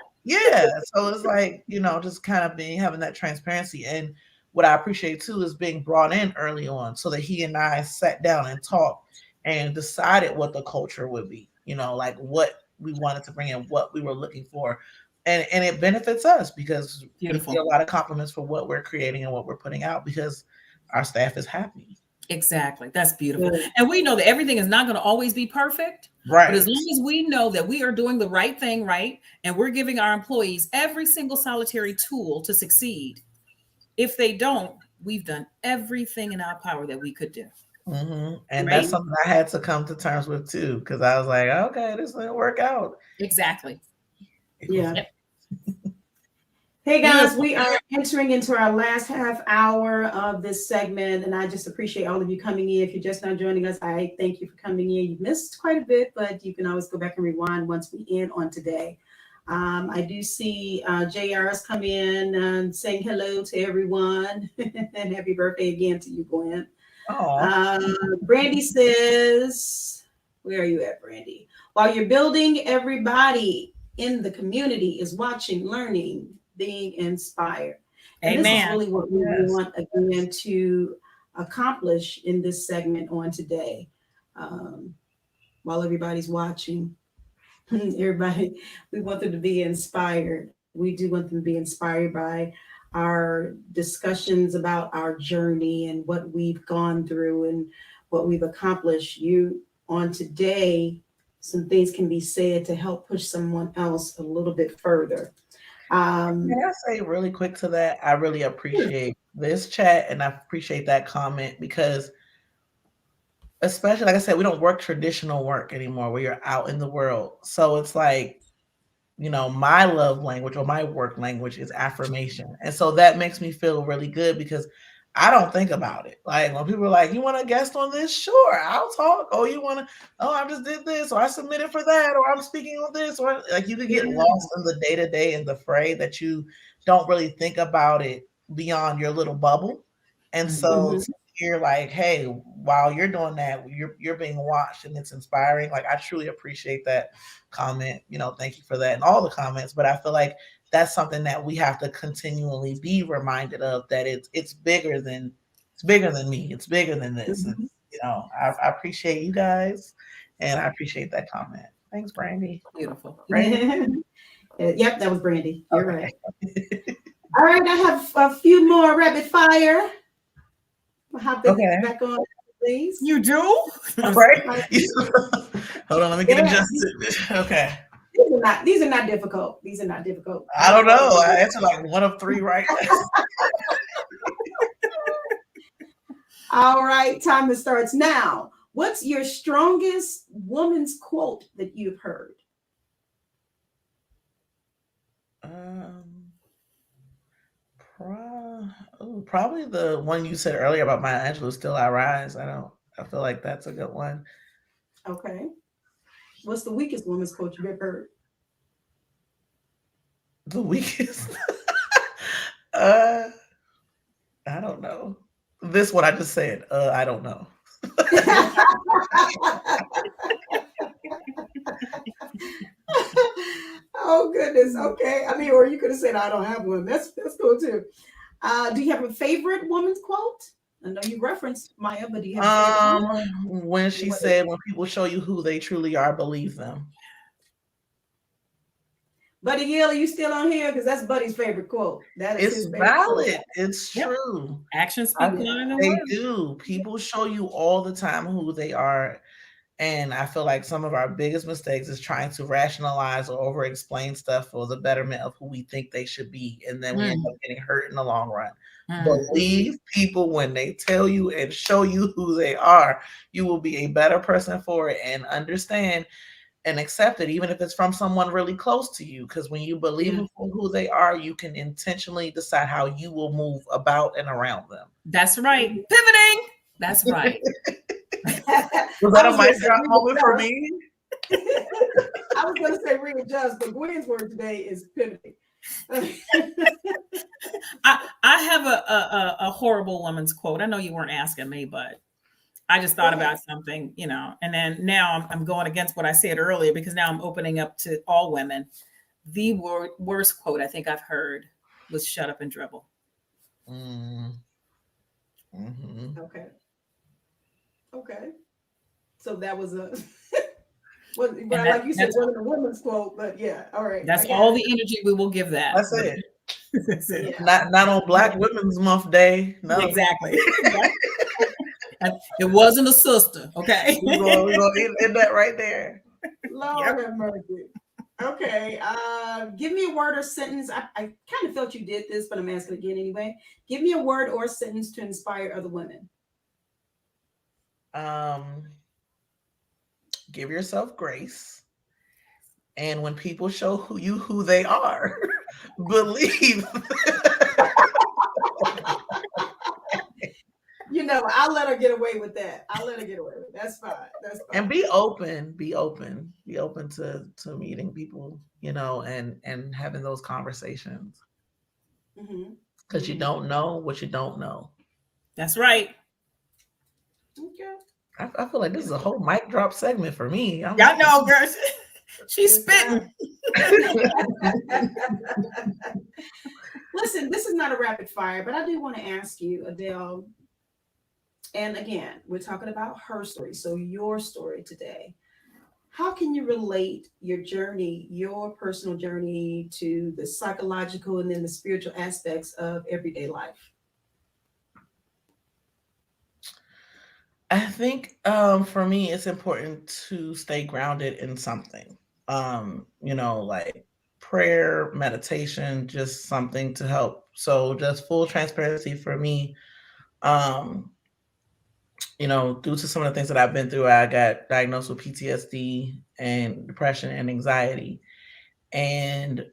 So it's like, just kind of having that transparency. And what I appreciate too is being brought in early on, so that he and I sat down and talked and decided what the culture would be, what we wanted to bring in, what we were looking for. And it benefits us, because we get a lot of compliments for what we're creating and what we're putting out, because our staff is happy. Exactly. That's beautiful. Yeah. And we know that everything is not going to always be perfect. Right. But as long as we know that we are doing the right thing, right, and we're giving our employees every single solitary tool to succeed, if they don't, we've done everything in our power that we could do. And that's something I had to come to terms with too, because I was like, okay, this didn't work out. Exactly. Yeah. Hey guys, we are entering into our last half hour of this segment, and I just appreciate all of you coming in. If you're just now joining us, I thank you for coming in. You missed quite a bit, but you can always go back and rewind once we end on today. I do see JR's come in and saying hello to everyone, and happy birthday again to you, Gwen. Brandy says, where are you at, Brandy? While you're building, everybody in the community is watching, learning, being inspired. And Amen. This is really what we want again to accomplish in this segment on today. While everybody's watching, everybody, we want them to be inspired. We do want them to be inspired by our discussions about our journey and what we've gone through and what we've accomplished. You on today, some things can be said to help push someone else a little bit further. Can I say really quick to that? I really appreciate this chat and I appreciate that comment because, especially like I said, we don't work traditional work anymore where you're out in the world. So it's like, my love language or my work language is affirmation. And so that makes me feel really good because I don't think about it. Like when people are like, you want to guest on this? Sure, I'll talk. Oh, you want to, oh, I just did this, or I submitted for that, or I'm speaking on this, or like you could get lost in the day-to-day in the fray that you don't really think about it beyond your little bubble. And so to hear like, hey, while you're doing that, you're being watched and it's inspiring. Like I truly appreciate that comment. Thank you for that and all the comments. But I feel like that's something that we have to continually be reminded of, that it's bigger than me. It's bigger than this. And, I appreciate you guys and I appreciate that comment. Thanks, Brandy. Beautiful. Brandy? Yep, that was Brandy. You're right. All right, I have a few more rapid fire. I'll have to get back on, please. You do? Right? Hold on, let me get adjusted. Okay. These are not difficult. These are not difficult. I don't know. I answered like one of three right. All right, timer starts now. What's your strongest woman's quote that you've heard? Probably the one you said earlier about Maya Angelou, "Still I Rise." I feel like that's a good one. Okay. What's the weakest woman's quote you've ever heard? The weakest? I don't know. This one I just said. I don't know. Oh goodness. Okay. I mean, or you could have said, "I don't have one." That's cool too. Do you have a favorite woman's quote? I know you referenced Maya, but do you have a favorite one? When she said, "When people show you who they truly are, believe them." Buddy Gill, are you still on here? Because that's Buddy's favorite quote. That is it's valid. Quote. It's true. Actions speak louder than words. They do. People show you all the time who they are. And I feel like some of our biggest mistakes is trying to rationalize or over-explain stuff for the betterment of who we think they should be. And then we end up getting hurt in the long run. Believe people when they tell you and show you who they are. You will be a better person for it, and understand and accept it, even if it's from someone really close to you. Because when you believe in who they are, you can intentionally decide how you will move about and around them. That's right. Pivoting. That's right. Was that a mic drop moment for me? I was going to say readjust, but Gwen's word today is pivoting. I have a horrible woman's quote. I know you weren't asking me, but I just thought about something, and then now I'm going against what I said earlier, because now I'm opening up to all women. The worst quote I think I've heard was "Shut up and dribble." Okay. So that was a, like you said, wasn't a woman's quote, but yeah. All right. That's all the energy we will give that. That's it. That's it. Yeah. Not on Black Women's Month Day. No. Exactly. It wasn't a sister. Okay. We're going to end that right there. Lord have mercy. Okay. Give me a word or sentence. I kind of felt you did this, but I'm asking again anyway. Give me a word or sentence to inspire other women. Give yourself grace. And when people show who they are, believe. I'll let her get away with that. That's fine. And be open. Be open to meeting people, and having those conversations. Because you don't know what you don't know. That's right. Okay. I feel like this is a whole mic drop segment for me. I know, girl. She's spitting. Listen, this is not a rapid fire, but I do want to ask you, Adell. And again, we're talking about her story. So your story today. How can you relate your journey, your personal journey, to the psychological and then the spiritual aspects of everyday life? I think for me, it's important to stay grounded in something. Like prayer, meditation, just something to help. So just full transparency for me. Um, due to some of the things that I've been through, I got diagnosed with PTSD and depression and anxiety. And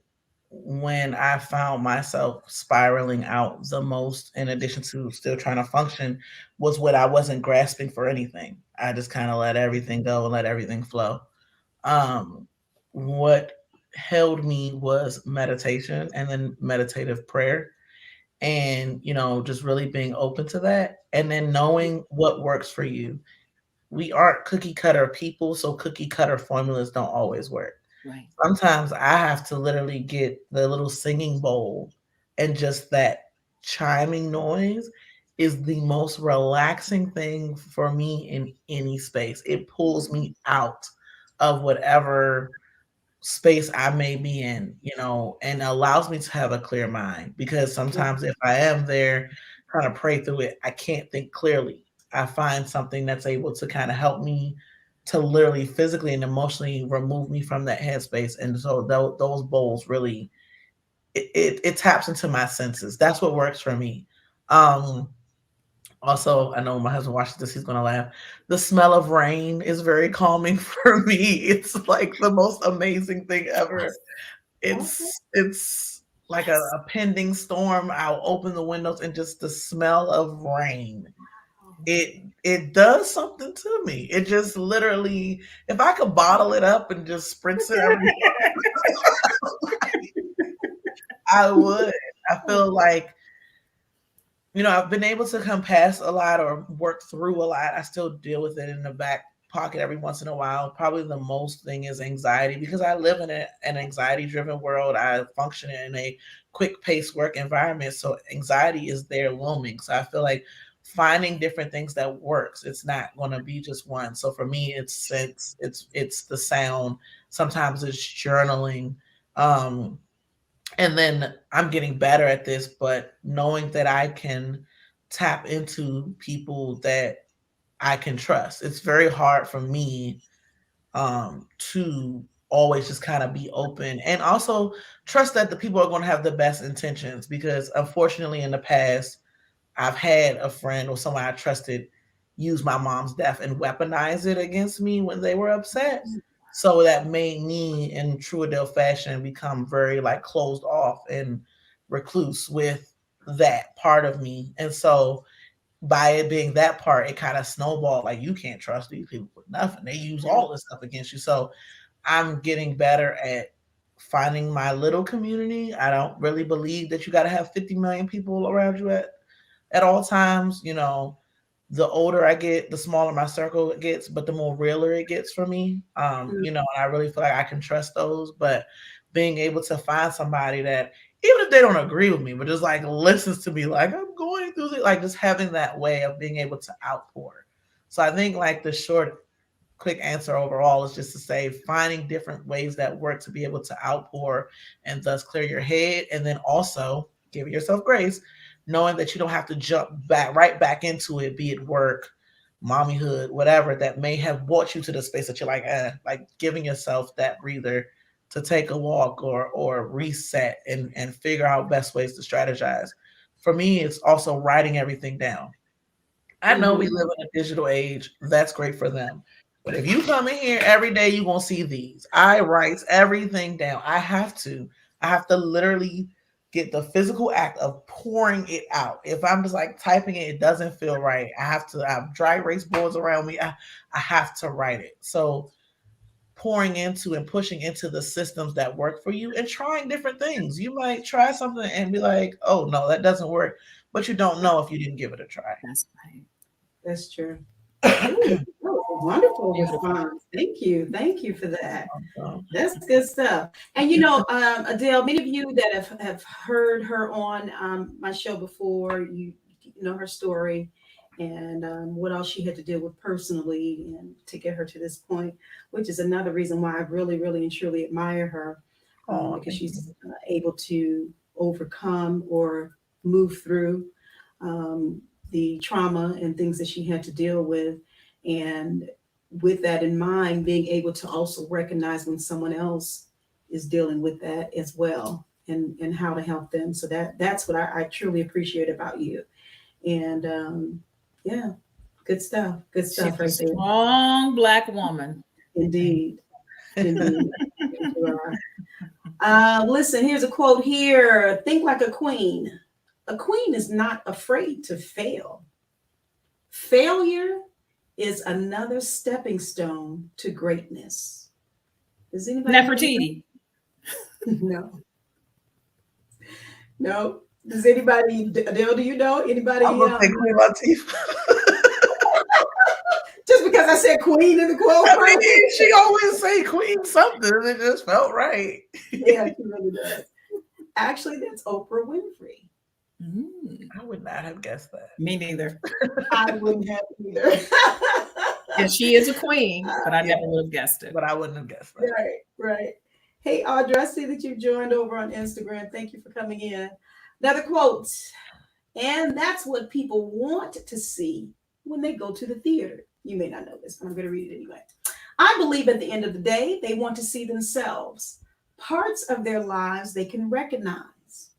when I found myself spiraling out the most, in addition to still trying to function, was when I wasn't grasping for anything. I just kind of let everything go and let everything flow. What held me was meditation and then meditative prayer, and just really being open to that, and then knowing what works for you. We aren't cookie cutter people, so cookie cutter formulas don't always work. Right. Sometimes I have to literally get the little singing bowl, and just that chiming noise is the most relaxing thing for me in any space. It pulls me out of whatever space I may be in, and allows me to have a clear mind, because sometimes if I am there trying to pray through it, I can't think clearly. I find something that's able to kind of help me to literally physically and emotionally remove me from that headspace. And so those bowls really, it taps into my senses. That's what works for me. Also, I know my husband watches this, he's going to laugh. The smell of rain is very calming for me. It's like the most amazing thing ever. It's like a pending storm. I'll open the windows and just the smell of rain. It does something to me. It just literally, if I could bottle it up and just spritz it everywhere, I would. I feel like, I've been able to come past a lot or work through a lot. I still deal with it in the back pocket every once in a while. Probably the most thing is anxiety, because I live in an anxiety-driven world. I function in a quick-paced work environment, so anxiety is there looming. So I feel like finding different things that works. It's not going to be just one. So for me, it's the sound. Sometimes it's journaling. And then I'm getting better at this, but knowing that I can tap into people that I can trust. It's very hard for me to always just kind of be open, and also trust that the people are going to have the best intentions, because unfortunately in the past, I've had a friend or someone I trusted use my mom's death and weaponize it against me when they were upset. So that made me, in true Adell fashion, become very like closed off and recluse with that part of me. And so by it being that part, it kind of snowballed. Like, you can't trust these people with nothing. They use all this stuff against you. So I'm getting better at finding my little community. I don't really believe that you got to have 50 million people around you at all times. The older I get, the smaller my circle gets, but the more realer it gets for me. And I really feel like I can trust those. But being able to find somebody that, even if they don't agree with me, but just like listens to me, like I'm going through it, like just having that way of being able to outpour. So I think like the short, quick answer overall is just to say, finding different ways that work to be able to outpour and thus clear your head. And then also give yourself grace, knowing that you don't have to jump right back into it, be it work, mommyhood, whatever, that may have brought you to the space that you're like giving yourself that breather to take a walk or reset and figure out best ways to strategize. For me, it's also writing everything down. I know we live in a digital age. That's great for them. But if you come in here every day, you're going to see these. I write everything down. I have to literally get the physical act of pouring it out. If I'm just like typing it, it doesn't feel right. I have dry erase boards around me. I have to write it. So pouring into and pushing into the systems that work for you and trying different things. You might try something and be like, oh no, that doesn't work. But you don't know if you didn't give it a try. That's right. That's true. That was a wonderful response. Thank you. Thank you for that. That's good stuff. And Adell, many of you that have heard her on my show before, you know her story and what all she had to deal with personally and to get her to this point, which is another reason why I really, really and truly admire her, because she's able to overcome or move through the trauma and things that she had to deal with. And with that in mind, being able to also recognize when someone else is dealing with that as well, and how to help them. So that's what I truly appreciate about you. And yeah, good stuff. Good stuff She's right a there. strong Black woman. Indeed. Indeed. You are. Listen, here's a quote here. Think like a queen. A queen is not afraid to fail. Failure is another stepping stone to greatness. Does anybody? Nefertiti. No. No. Does anybody, Adell, do you know anybody? I'm gonna say Queen Latifah. Just because I said queen in the quote. I mean, she always say queen something, and it just felt right. Yeah, she really does. Actually, that's Oprah Winfrey. I would not have guessed that. Me neither. I wouldn't have either. Yeah, she is a queen, but I never would have guessed it. But I wouldn't have guessed that. Right, right. Hey, Audra, I see that you've joined over on Instagram. Thank you for coming in. Another quote. And that's what people want to see when they go to the theater. You may not know this, but I'm going to read it anyway. I believe at the end of the day, they want to see themselves, parts of their lives they can recognize.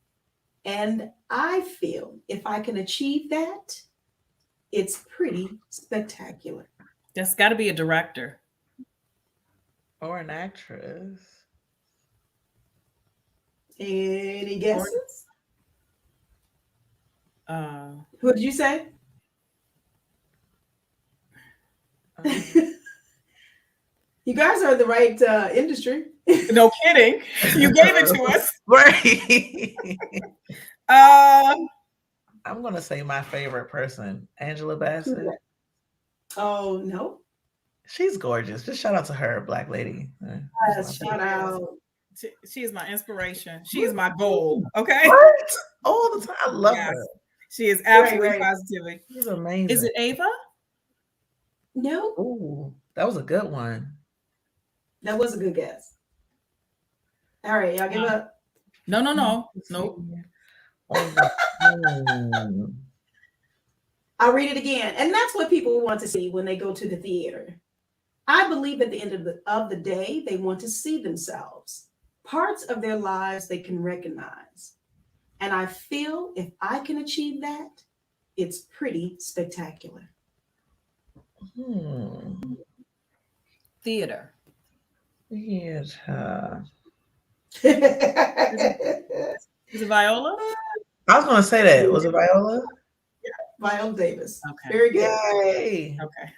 And I feel if I can achieve that, it's pretty spectacular. That's got to be a director. Or an actress. Any guesses? Who did you say? You guys are in the right industry. No kidding. You gave it to us. Right. I'm going to say my favorite person, Angela Bassett. Oh, no. She's gorgeous. Just shout out to her, Black lady. Yes, shout out. She is my inspiration. She is my goal. Okay. What? All the time. I love her. She is absolutely Right. positively. She's amazing. Is it Ava? No, Ooh, that was a good one. that was a good guess. All right, y'all give up. No. Nope. I'll read it again. And that's what people want to see when they go to the theater. I believe at the end of the day, they want to see themselves, parts of their lives they can recognize. And I feel if I can achieve that, it's pretty spectacular. Theater. Yes. Very Is it Viola? I was going to say that. Was it Viola? Viola Davis. Okay. Very good. Yay. Okay.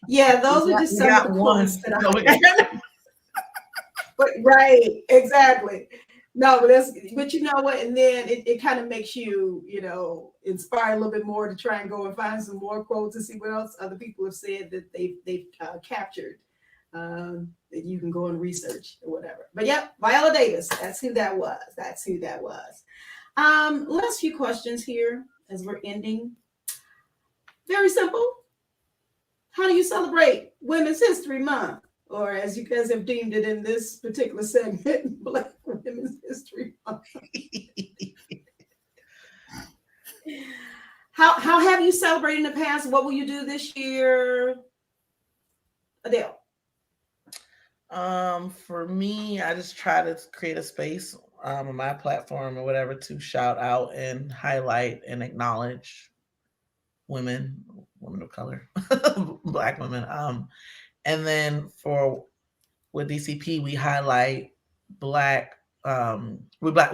Yeah, those are just some of the quotes that right, exactly. No, but you know what? And then it kind of makes you, inspire a little bit more to try and go and find some more quotes and see what else other people have said that they've captured. That you can go and research or whatever. But yep, Viola Davis. That's who that was. Last few questions here as we're ending. Very simple. How do you celebrate Women's History Month? Or as you guys have deemed it in this particular segment, Black Women's History Month. How have you celebrated in the past? What will you do this year? Adell. For me, I just try to create a space on my platform or whatever to shout out and highlight and acknowledge women of color, Black women. And then with DCP, we highlight we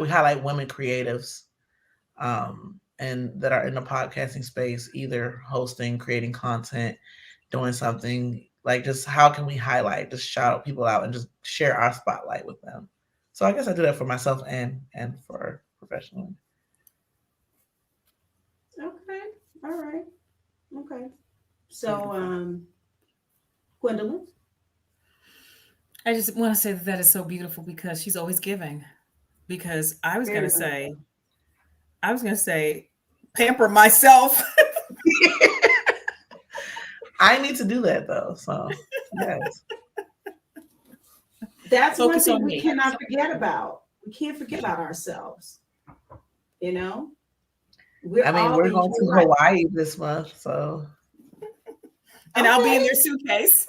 highlight women creatives and that are in the podcasting space, either hosting, creating content, doing something. Like, just how can we highlight, just shout people out and just share our spotlight with them. So I guess I do that for myself and for professionally. Okay. All right. Okay. So, Gwendolyn? I just want to say that is so beautiful because she's always giving. Because I was going to say, pamper myself. I need to do that though. So yes. That's one Focus thing on we me. cannot forget about. We can't forget about ourselves. We're all going to Hawaii this month, so And I'll be in their suitcase.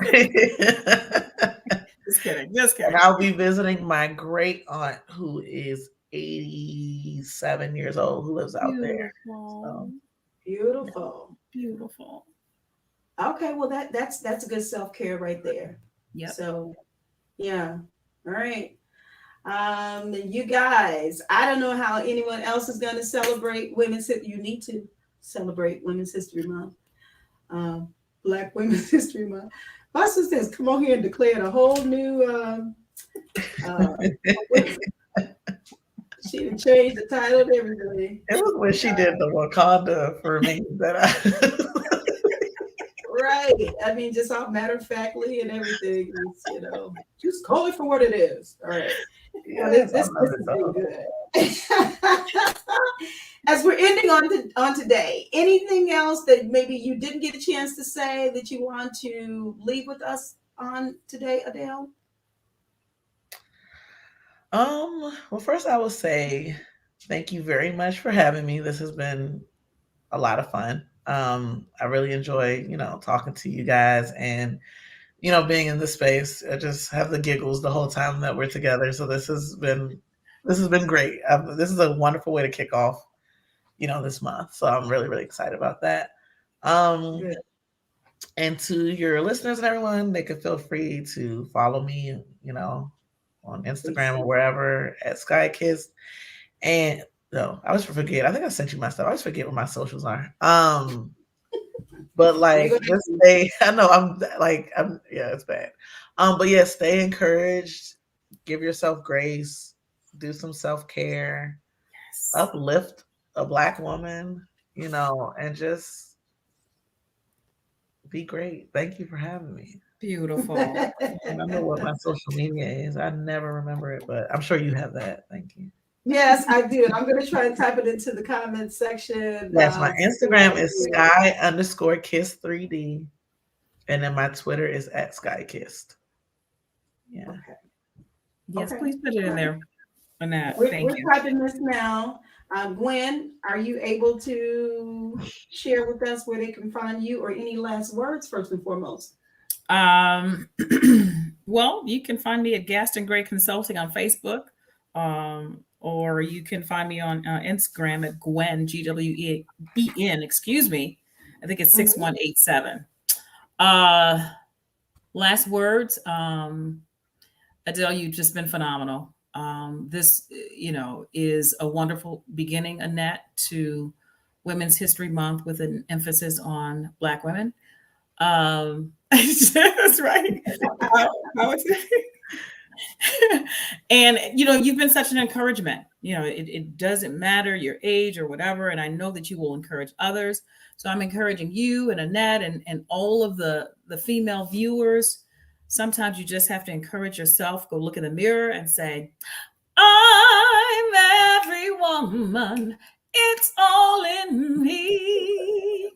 Just kidding. Just kidding. And I'll be visiting my great aunt who is 87 years old, who lives out there. So, Beautiful. Beautiful. Okay, well that's a good self-care right there. Yep. So yeah. All right. You guys, I don't know how anyone else is going to celebrate you need to celebrate Women's History Month. Black Women's History Month. My sister has come on here and declared a whole new she done changed the title and everything. it was when she did the Wakanda for me that I Right. I mean, just all matter of factly and everything. It's, just call it for what it is. All right. Yes, This is been good. As we're ending on today, anything else that maybe you didn't get a chance to say that you want to leave with us on today, Adell? Well, first I will say thank you very much for having me. This has been a lot of fun. I really enjoy, talking to you guys and, being in this space. I just have the giggles the whole time that we're together. So this has been great. This is a wonderful way to kick off, this month. So I'm really, really excited about that. And to your listeners and everyone, they can feel free to follow me, on Instagram or wherever at SkyKissed. And no, I always forget. I think I sent you my stuff. I always forget what my socials are. But like, just stay. I know I'm. Yeah, it's bad. But yeah, stay encouraged. Give yourself grace. Do some self-care. Yes. Uplift a Black woman. And just be great. Thank you for having me. Beautiful. I don't know what my social media is. I never remember it, but I'm sure you have that. Thank you. Yes, I do. I'm going to try and type it into the comments section. Yes, my Instagram is sky_kiss3D. And then my Twitter is @skykissed. Yeah. Okay. Yes, please put it in there. Annette, we're you. typing this now. Gwen, are you able to share with us where they can find you or any last words first and foremost? Well, you can find me at Gaston Gray Consulting on Facebook. Or you can find me on Instagram at Gwen, GWEN, excuse me. I think it's 6187. Last words, Adell, you've just been phenomenal. This, is a wonderful beginning, Annette, to Women's History Month with an emphasis on Black women. That's right. How is it? And you've been such an encouragement. It doesn't matter your age or whatever, and I know that you will encourage others. So I'm encouraging you and Annette and all of the female viewers. Sometimes you just have to encourage yourself. Go look in the mirror and say, I'm every woman. It's all in me.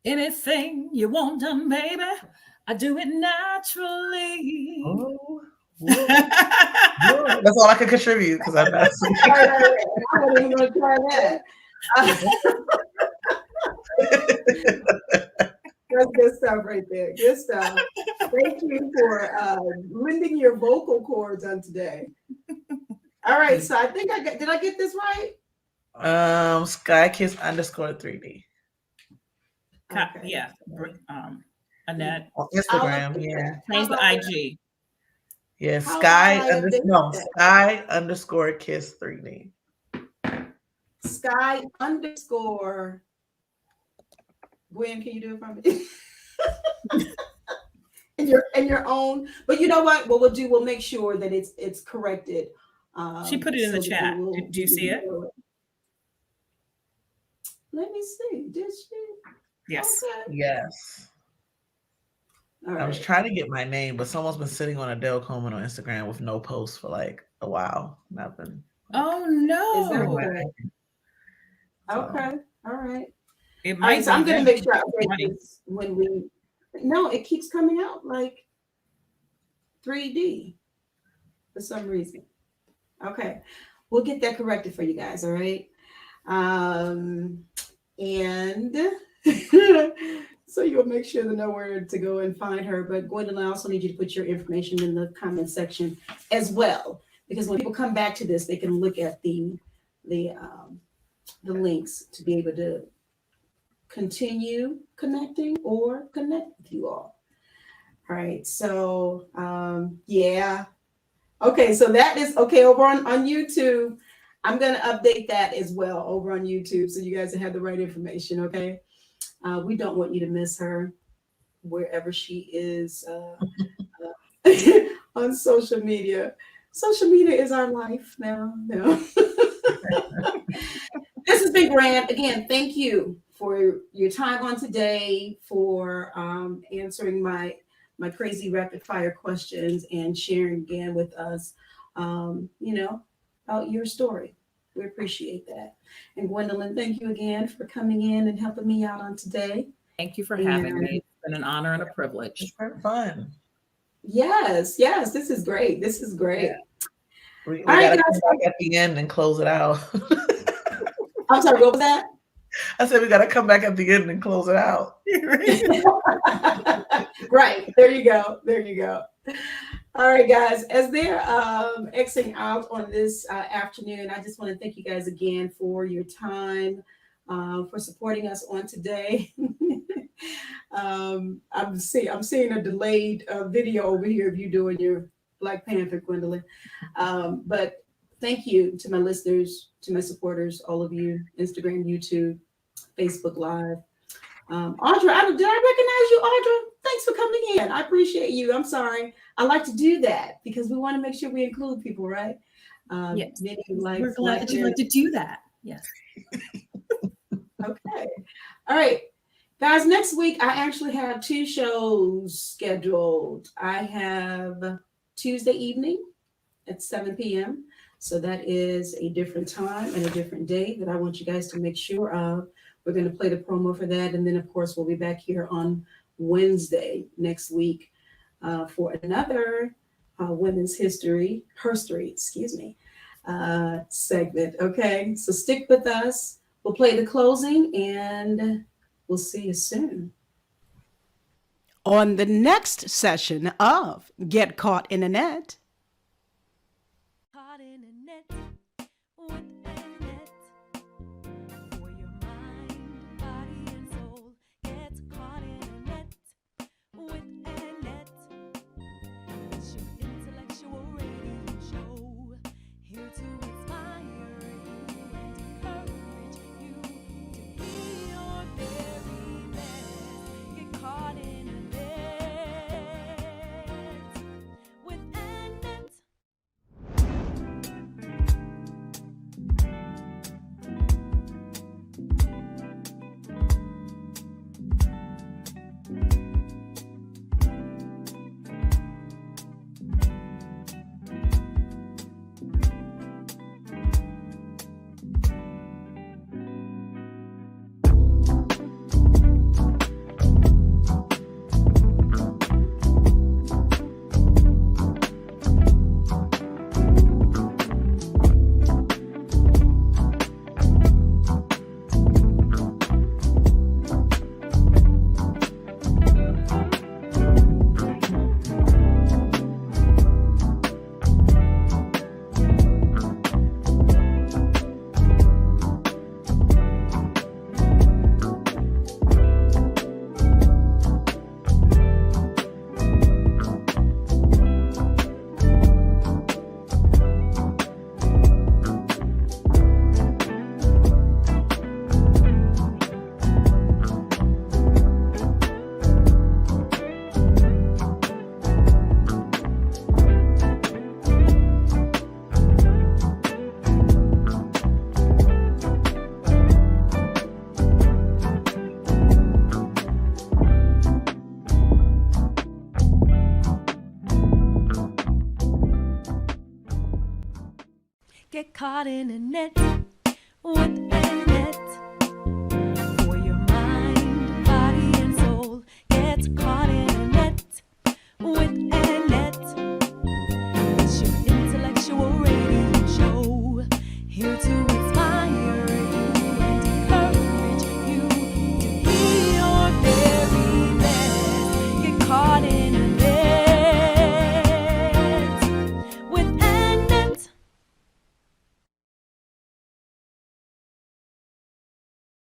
Anything you want done, baby, I do it naturally. Oh. That's all I can contribute because I'm not. I wasn't even going to try that. That's good stuff right there. Good stuff. Thank you for lending your vocal cords on today. All right, so I think did I get this right? SkyKiss_3D. Okay. Yeah. Annette. On Instagram, yeah. Change the IG. Yeah, Sky_Kiss3D. Sky_. Gwen, can you do it for me? in your own. But you know what we'll do? We'll make sure that it's corrected. She put it in the chat. Do you see it? Let me see. Did she? Yes. Okay. Yes. Right. I was trying to get my name, but someone's been sitting on Adell Coleman on Instagram with no posts for like a while. Nothing. Oh no. Is that right? Okay. All right. It might. So I'm going to make sure I update this when we. No, it keeps coming out like 3D for some reason. Okay, we'll get that corrected for you guys. All right. And So you'll make sure to know where to go and find her. But Gwendolyn, I also need you to put your information in the comment section as well, because when people come back to this, they can look at the links to be able to continue connecting or connect with you all. All right. So yeah. Okay. So that is okay over on YouTube. I'm going to update that as well over on YouTube so you guys have the right information. Okay. We don't want you to miss her wherever she is on social media. Social media is our life now. No. This has been grand. Again, thank you for your time on today, for answering my crazy rapid fire questions and sharing again with us, about your story. We appreciate that. And Gwendolyn, thank you again for coming in and helping me out on today. Thank you for having me. It's been an honor and a privilege. It's very fun. Yes, this is great. This is great. Yeah. We All right, gotta guys. come back at the end and close it out. I'm sorry, what was that? I said we got to come back at the end and close it out. Right. There you go. There you go. All right, guys. As they're exiting out on this afternoon, I just want to thank you guys again for your time, for supporting us on today. I'm seeing a delayed video over here of you doing your Black Panther, Gwendolyn. But thank you to my listeners, to my supporters, all of you, Instagram, YouTube, Facebook Live. Audra, did I recognize you, Audra? Thanks for coming in. I appreciate you. I'm sorry. I like to do that because we want to make sure we include people, right? Yes. We're glad that you like to do that. Yes. Okay. All right. Guys, next week I actually have 2 shows scheduled. I have Tuesday evening at 7 p.m. So that is a different time and a different day that I want you guys to make sure of. We're going to play the promo for that. And then, of course, we'll be back here on Wednesday next week for another women's HERstory, segment. Okay, so stick with us. We'll play the closing and we'll see you soon. On the next session of Get Caught in a Net. Caught in a net with ANet. For your mind, body, and soul. Get caught in a net with ANet. It's your intellectual radio show. Here to inspire you and encourage you to be your very best. Get caught in a net with ANet. Get caught in a net with